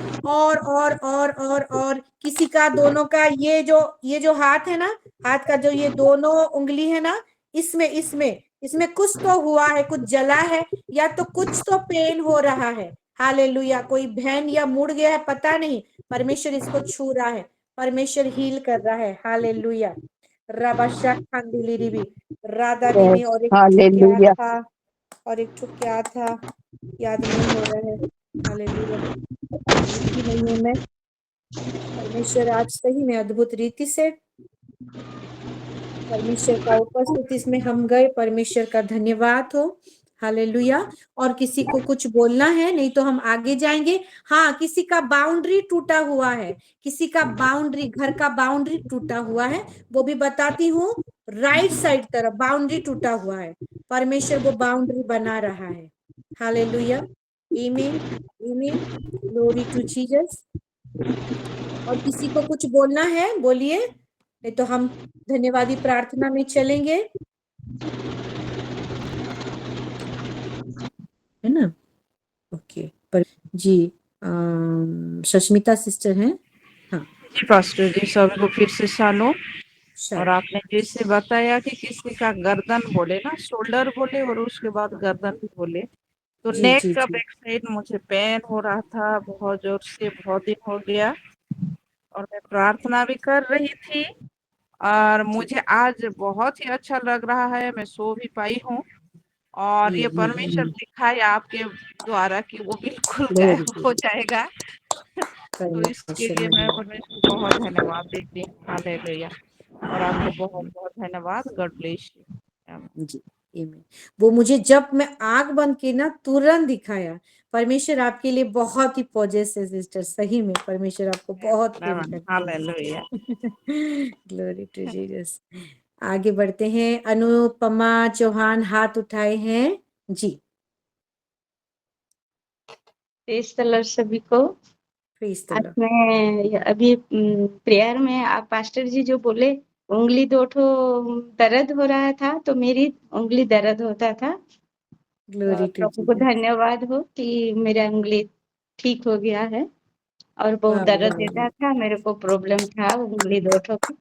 और किसी का दोनों का ये जो हाथ है ना, हाथ का जो ये दोनों उंगली है ना, इसमें कुछ तो हुआ है, कुछ जला है, या तो कुछ तो पेन हो रहा है। हालेलुया, कोई बहन या मुड़ गया है पता नहीं, परमेश्वर इसको छू रहा है, परमेश्वर हील कर रहा है। हालेलुया, रबाशा खांदिली भी राधा दी में, और Hallelujah. एक ठो क्या था याद नहीं हो रहा है। हालेलुया, लिखी नहीं हूं मैं। परमेश्वर आज सही में अद्भुत रीति से, परमेश्वर का उपस्थिति इसमें हम गए, परमेश्वर का धन्यवाद हो। हालेलुया। और किसी को कुछ बोलना है, नहीं तो हम आगे जाएंगे। हाँ, किसी का बाउंड्री टूटा हुआ है, किसी का बाउंड्री, घर का बाउंड्री टूटा हुआ है, वो भी बताती हूँ। राइट साइड तरफ बाउंड्री टूटा हुआ है, परमेश्वर वो बाउंड्री बना रहा है। हालेलुया, आमीन, आमीन, ग्लोरी टू जीसस। और किसी को कुछ बोलना है बोलिए, नहीं तो हम धन्यवादी प्रार्थना में चलेंगे, है ना। ओके, पर जी सस्मिता सिस्टर हैं। हाँ जी पास्टर जी, सभी को फिर से शालोम। शायद। और आपने जैसे बताया कि किसी का गर्दन बोले ना, शोल्डर बोले और उसके बाद गर्दन भी बोले, तो जी नेक जी का जी बैक साइड मुझे पेन हो रहा था बहुत जोर से, बहुत दिन हो गया। और मैं प्रार्थना भी कर रही थी और मुझे आज बहुत ही अच्छा लग रहा है, मैं सो भी पाई हूँ। और ये परमेश्वर दिखाए आपके द्वारा कि वो बिल्कुल हो जाएगा। तो इसके लिए मैं परमेश्वर को बहुत धन्यवाद देती हूँ। हालेलुया। और आपको बहुत बहुत धन्यवाद। God bless you. जी, आमीन। वो मुझे जब मैं आंख बंद की ना तुरंत दिखाया। परमेश्वर आपके लिए बहुत ही पॉजेस है सिस्टर, सही में परमेश्वर आपको बहुत प्रेम करते हालेलुया। हैं। Glory to Jesus. आगे बढ़ते हैं। अनुपमा चौहान हाथ उठाए हैं जी। प्रेज द लॉर्ड सभी को। प्रेज द आज लॉर्ड। मैं अभी प्रेयर में आप पास्टर जी जो बोले उंगली दो ठो दर्द हो रहा था, तो मेरी उंगली दर्द होता था। ग्लोरी टू प्रभु को जीसस। धन्यवाद हो कि मेरा उंगली ठीक हो गया है, और बहुत वाह दर्द वाह, देता था, मेरे को प्रॉब्लम था उंगली दो ठो का।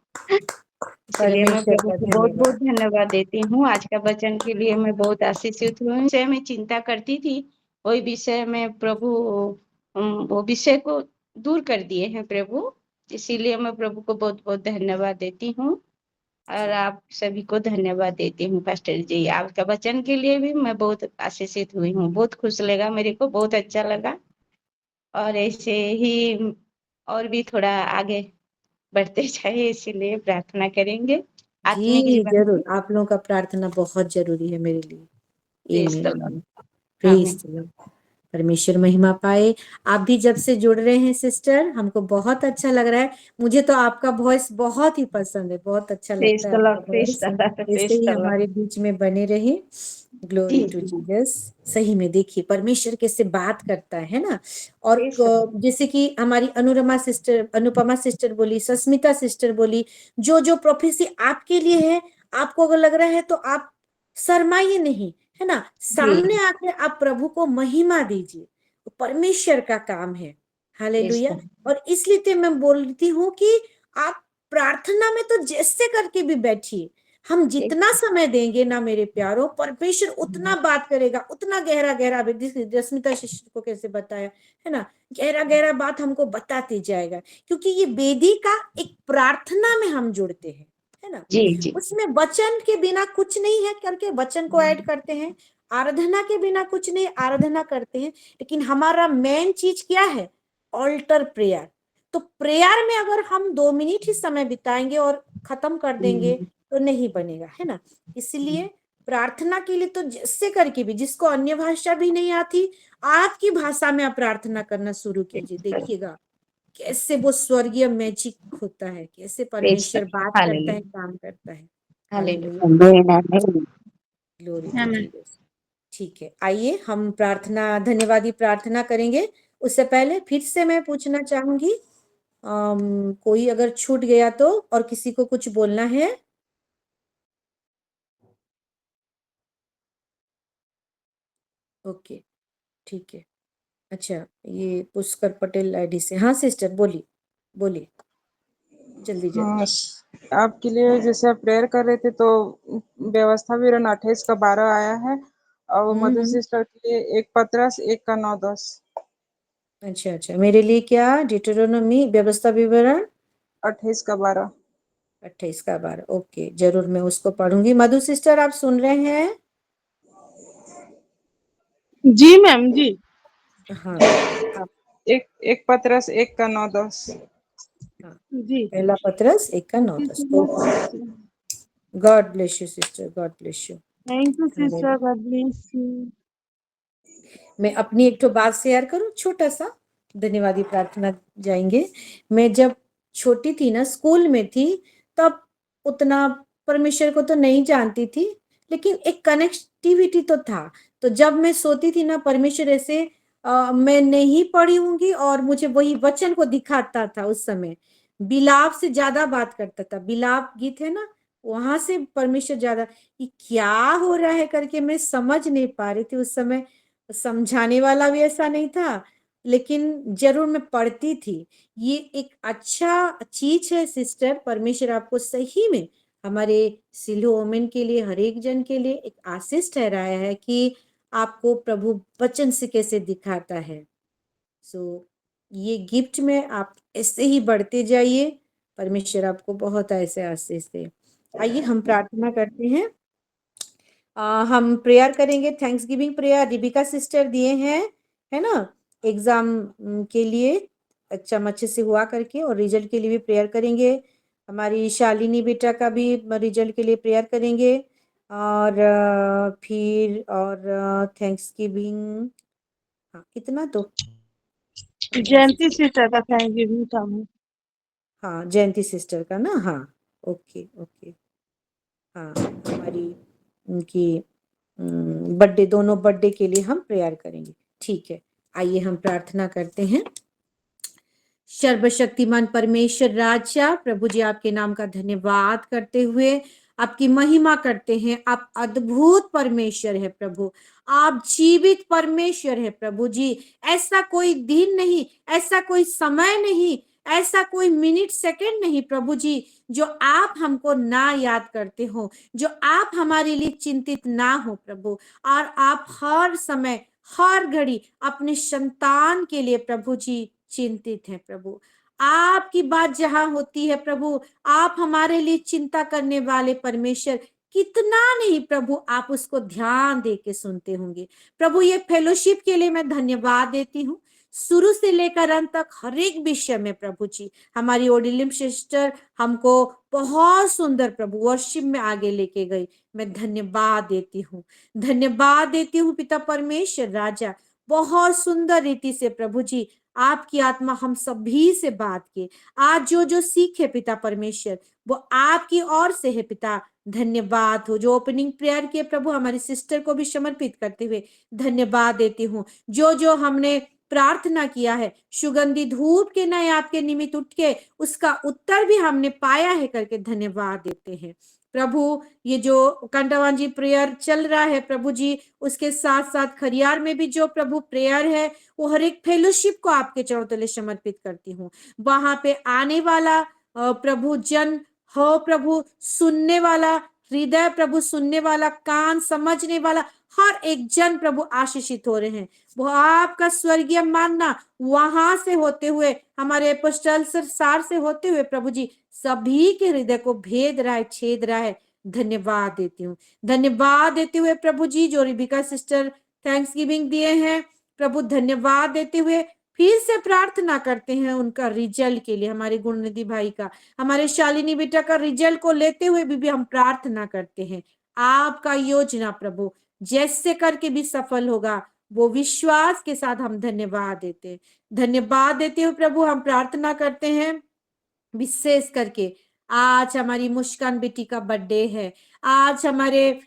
इसलिए मैं परमेश्वर प्रभु का को बहुत बहुत धन्यवाद। धन्यवाद देती हूँ। आज का वचन के लिए मैं बहुत आशीषित हूँ। विषय में चिंता करती थी, वही विषय में प्रभु वो विषय को दूर कर दिए हैं प्रभु, इसीलिए मैं प्रभु को बहुत बहुत धन्यवाद देती हूँ। और आप सभी को धन्यवाद देती हूँ पास्टर जी। आपका वचन के लिए भी मैं बहुत आशीषित हुई हूँ, बहुत खुश लगा, मेरे को बहुत अच्छा लगा। और ऐसे ही और भी थोड़ा आगे बढ़ते जाए, इसीलिए प्रार्थना करेंगे आत्मिक जी जीवन जरूर, में। आप लोगों का प्रार्थना बहुत जरूरी है मेरे लिए। Praise the Lord. आमीन। प्रेज आमीन। The Lord. परमेश्वर महिमा पाए। आप भी जब से जुड़ रहे हैं सिस्टर, हमको बहुत अच्छा लग रहा है। मुझे तो आपका वॉइस बहुत ही पसंद है, बहुत अच्छा प्रेज लगता है द आपका Lord. Praise voice. The Lord. ऐसे प्रेज ही द लॉर्ड। हमारे बीच में बने रहे। ग्लोरी जी टू जी। जीसस। सही में देखिए परमेश्वर कैसे बात करता है ना। और प्रेज द लॉर्ड। जैसे कि हमारी अनुपमा सिस्टर बोली, सस्मिता सिस्टर बोली, जो जो प्रोफेसी आपके लिए है, आपको अगर लग रहा है तो आप शर्माइए नहीं, है ना। जी सामने आके आप प्रभु को महिमा दीजिए, परमेश्वर का काम है। Praise the hallelujah. लॉर्ड। और इसलिए तो मैं बोलती हूँ कि आप प्रार्थना में तो जैसे करके भी बैठिए, हम जितना समय देंगे ना मेरे प्यारो, परमेश्वर उतना बात करेगा, उतना गहरा गहरा। जस्मिता शिष्य को कैसे बताया, है ना, गहरा गहरा बात हमको बताते जाएगा, क्योंकि ये वेदी का एक प्रार्थना में हम जुड़ते हैं, है ना। जी जी। उसमें वचन के बिना कुछ नहीं है करके वचन को ऐड करते हैं, आराधना के बिना कुछ नहीं, आराधना करते हैं। लेकिन हमारा मेन चीज क्या है? Alter prayer. तो प्रेयर में अगर हम 2 मिनट ही समय बिताएंगे और खत्म कर देंगे तो नहीं बनेगा, है ना। इसलिए प्रार्थना के लिए तो जैसे करके भी, जिसको अन्य भाषा भी नहीं आती, आपकी भाषा में आप प्रार्थना करना शुरू कीजिए। देखिएगा कैसे वो स्वर्गीय मैजिक होता है, कैसे प्रेज द परमेश्वर लॉर्ड। बात करता है, हालेलुया। काम करता है। हालेलुया। हालेलुया। ग्लोरी टू आमीन। जीसस। ठीक है, आइए हम प्रार्थना, धन्यवादी प्रार्थना करेंगे। उससे पहले फिर से मैं पूछना चाहूंगी, कोई अगर छूट गया तो, और किसी को कुछ बोलना है? ओके, ठीक है। अच्छा, ये पुष्कर पटेल आईडी से, हाँ सिस्टर बोलिए, बोलिए जल्दी जल्दी। हाँ, आपके लिए जैसे आप प्रेयर कर रहे थे तो व्यवस्था विवरण 28/12 आया है। और मधु हम्म। सिस्टर के लिए 1 पत्रस 1:9-10। अच्छा अच्छा, मेरे लिए क्या? डिटरोनोमी व्यवस्था विवरण 28/12। 28/12। ओके, जरूर मैं उसको पढ़ूंगी। मधु सिस्टर आप सुन रहे हैं? जी मैम जी। हाँ, आप, 1 पत्रस 1:9-10। हाँ, जी पहला पत्रस 1:9-10। Okay, God bless you sister, God bless you. Thank you sister, God bless you. मैं अपनी एक तो बात शेयर करूं, छोटा सा धन्यवादी प्रार्थना जाएंगे। मैं जब छोटी थी ना, स्कूल में थी, तब उतना परमेश्वर को तो नहीं जानती थी, लेकिन एक कनेक्टिविटी तो था। तो जब मैं सोती थी ना, परमेश्वर ऐसे मैं नहीं पढ़ी होंगी और मुझे वही वचन को दिखाता था। उस समय बिलाप से ज्यादा बात करता था, बिलाप गीत है ना, वहां से परमेश्वर ज्यादा, ये क्या हो रहा है करके मैं समझ नहीं पा रही थी उस समय। समझाने वाला भी ऐसा नहीं था, लेकिन जरूर मैं पढ़ती थी। ये एक अच्छा चीज है सिस्टर, परमेश्वर आपको सही में हमारे सिलो वोमेन के लिए, हर एक जन के लिए एक आशीष ठहराया है कि आपको प्रभु वचन से कैसे दिखाता है। सो ये गिफ्ट में आप ऐसे ही बढ़ते जाइए, परमेश्वर आपको बहुत ऐसे आशीष दे। आइए हम प्रार्थना करते हैं। हम प्रेयर करेंगे, thanks giving prayer Rebekah sister दिए हैं, है ना, एग्जाम के लिए एग्जाम अच्छे से हुआ करके, और रिजल्ट के लिए भी प्रेयर करेंगे। हमारी शालिनी बेटा का भी रिजल्ट के लिए प्रेयर करेंगे। और फिर और थैंक्स गिविंग, हाँ इतना तो। जयंती सिस्टर का थैंक यू था। हाँ जयंती सिस्टर का ना, हाँ ओके ओके। हाँ हमारी उनकी बर्थडे, दोनों बर्थडे के लिए हम प्रेयर करेंगे। ठीक है, आइए हम प्रार्थना करते हैं। सर्वशक्तिमान परमेश्वर राजा प्रभु जी, आपके नाम का धन्यवाद करते हुए आपकी महिमा करते हैं। आप अद्भुत परमेश्वर है प्रभु, आप जीवित परमेश्वर है प्रभु जी। ऐसा कोई दिन नहीं, ऐसा कोई समय नहीं, ऐसा कोई मिनट सेकंड नहीं प्रभु जी जो आप हमको ना याद करते हो, जो आप हमारे लिए चिंतित ना हो प्रभु। और आप हर समय हर घड़ी अपने संतान के लिए प्रभु जी चिंतित है प्रभु। आपकी बात जहां होती है प्रभु, आप हमारे लिए चिंता करने वाले परमेश्वर, कितना नहीं प्रभु आप उसको ध्यान दे के सुनते होंगे प्रभु। ये फेलोशिप के लिए मैं धन्यवाद देती हूँ, शुरू से लेकर अंत तक हर एक विषय में प्रभु जी। हमारी ओडिलिम सिस्टर हमको बहुत सुंदर प्रभु वर्शिप में आगे लेके गई, मैं धन्यवाद देती हूँ, धन्यवाद देती हूँ पिता परमेश्वर राजा। बहुत सुंदर रीति से प्रभु जी आपकी आत्मा हम सभी से बात की। आज जो जो सीखे पिता परमेश्वर वो आपकी ओर से है पिता, धन्यवाद हो। जो ओपनिंग प्रेयर के प्रभु हमारी सिस्टर को भी समर्पित करते हुए धन्यवाद देती हूँ। जो जो हमने प्रार्थना किया है सुगंधी धूप के नए आपके निमित्त उठ के उसका उत्तर भी हमने पाया है करके धन्यवाद देते हैं प्रभु। ये जो कंटावांजी प्रेयर चल रहा है प्रभु जी, उसके साथ साथ खरियार में भी जो प्रभु प्रेयर है, वो हर एक फेलोशिप को आपके चरणों तले समर्पित करती हूँ। वहां पे आने वाला प्रभु जन हो प्रभु, सुनने वाला हृदय प्रभु, सुनने वाला कान, समझने वाला हर एक जन प्रभु आशीषित हो रहे हैं। वो आपका स्वर्गीय मानना वहां से होते हुए, हमारे अपोस्टल सार से होते हुए प्रभु जी सभी के हृदय को भेद रहा है, छेद रहा है। धन्यवाद देती हूँ, धन्यवाद देते हुए प्रभु जी जो रिबिका सिस्टर थैंक्स गिविंग दिए हैं प्रभु, धन्यवाद देते हुए फिर से प्रार्थना करते हैं उनका रिजल्ट के लिए, हमारे गुणनिधि भाई का, हमारे शालिनी बेटा का रिजल्ट को लेते हुए भी हम प्रार्थना करते हैं। आपका योजना प्रभु जैसे करके भी सफल होगा, वो विश्वास के साथ हम धन्यवाद देते हैं। धन्यवाद देते हुए प्रभु हम प्रार्थना करते हैं विशेष करके आज हमारी मुस्कान बेटी का बर्थडे है, आज हमारे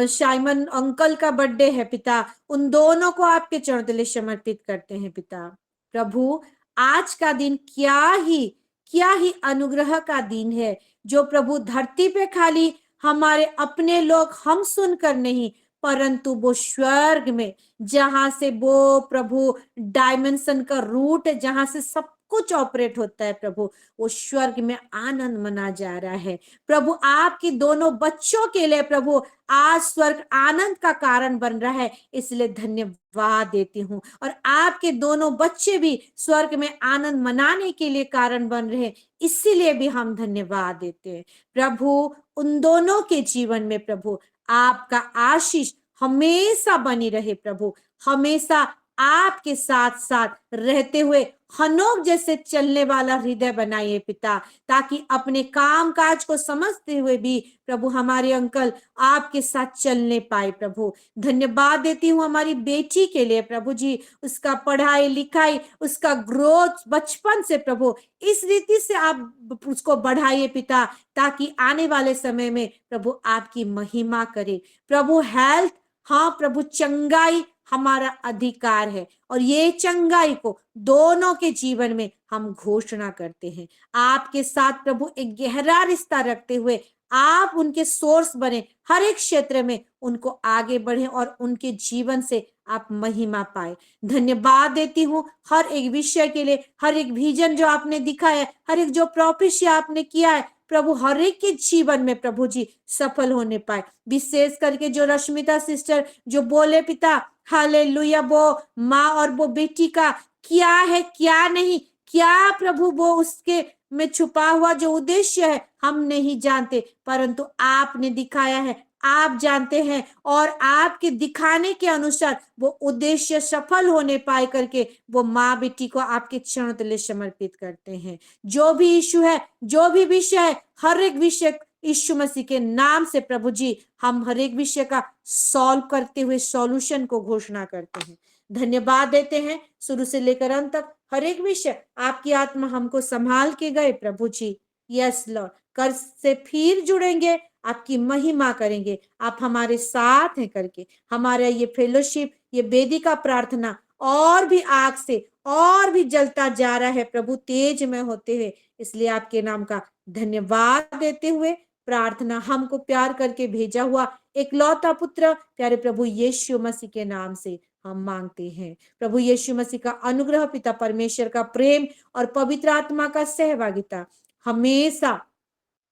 शाइमन अंकल का बर्थडे है पिता, उन दोनों को आपके चरणों तले समर्पित करते हैं पिता। प्रभु आज का दिन क्या ही अनुग्रह का दिन है, जो प्रभु धरती पे खाली हमारे अपने लोग हम सुनकर नहीं, परंतु वो स्वर्ग में जहां से वो प्रभु डायमेंशन का रूट है, जहां से सब कुछ ऑपरेट होता है प्रभु, वो स्वर्ग में आनंद मना जा रहा है प्रभु। आपके दोनों बच्चों के लिए प्रभु आज स्वर्ग आनंद का कारण बन रहा है, इसलिए धन्यवाद देती हूँ। और आपके दोनों बच्चे भी स्वर्ग में आनंद मनाने के लिए कारण बन रहे हैं, इसीलिए भी हम धन्यवाद देते हैं प्रभु। उन दोनों के जीवन में प्रभु आपका आशीष हमेशा बनी रहे प्रभु, हमेशा आपके साथ साथ रहते हुए हनोक जैसे चलने वाला हृदय बनाइए पिता, ताकि अपने काम काज को समझते हुए भी प्रभु हमारे अंकल आपके साथ चलने पाए। प्रभु धन्यवाद देती हूँ हमारी बेटी के लिए प्रभु जी, उसका पढ़ाई लिखाई, उसका ग्रोथ बचपन से प्रभु इस रीति से आप उसको बढ़ाइए पिता, ताकि आने वाले समय में प्रभु आपकी महिमा करे। प्रभु हेल्थ, हाँ प्रभु चंगाई हमारा अधिकार है, और ये चंगाई को दोनों के जीवन में हम घोषणा करते हैं। आपके साथ प्रभु एक गहरा रिश्ता रखते हुए आप उनके सोर्स बने, हर एक क्षेत्र में उनको आगे बढ़े और उनके जीवन से आप महिमा पाए। धन्यवाद देती हूँ हर एक विषय के लिए, हर एक विजन जो आपने दिखाया है, हर एक जो प्रोफेसी आपने किया है प्रभु, हर एक के जीवन में प्रभु जी सफल होने पाए। विशेष करके जो रश्मिता सिस्टर जो बोले पिता, हालेलुया, वो माँ और वो बेटी का क्या है क्या नहीं, क्या प्रभु वो उसके में छुपा हुआ जो उद्देश्य है हम नहीं जानते, परंतु आपने दिखाया है, आप जानते हैं, और आपके दिखाने के अनुसार वो उद्देश्य सफल होने पाए करके वो माँ बेटी को आपके चरणों तले समर्पित करते हैं। जो भी इशू है, जो भी विषय है, हर एक विषय यीशु मसीह के नाम से प्रभु जी हम हर एक विषय का सॉल्व करते हुए सॉल्यूशन को घोषणा करते हैं। धन्यवाद देते हैं, शुरू से लेकर अंत तक हर एक विषय आपकी आत्मा हमको संभाल के गए प्रभु जी। यस लॉर्ड, कल से फिर जुड़ेंगे, आपकी महिमा करेंगे, आप हमारे साथ हैं करके हमारा ये फेलोशिप, ये वेदी का प्रार्थना और भी आग से और भी जलता जा रहा है प्रभु, तेज में होते हुए। इसलिए आपके नाम का धन्यवाद देते हुए प्रार्थना हमको प्यार करके भेजा हुआ एक लौता पुत्र प्यारे प्रभु यीशु मसीह के नाम से हम मांगते हैं। प्रभु यीशु मसीह का अनुग्रह, पिता परमेश्वर का प्रेम और पवित्र आत्मा का सहभागिता हमेशा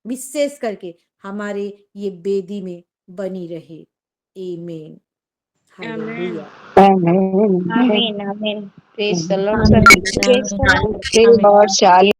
विशेष करके हमारे ये वेदी में बनी रहे। आमीन। हालेलुया। आमीन आमीन। Praise the Lord. आमीन। Praise the Lord.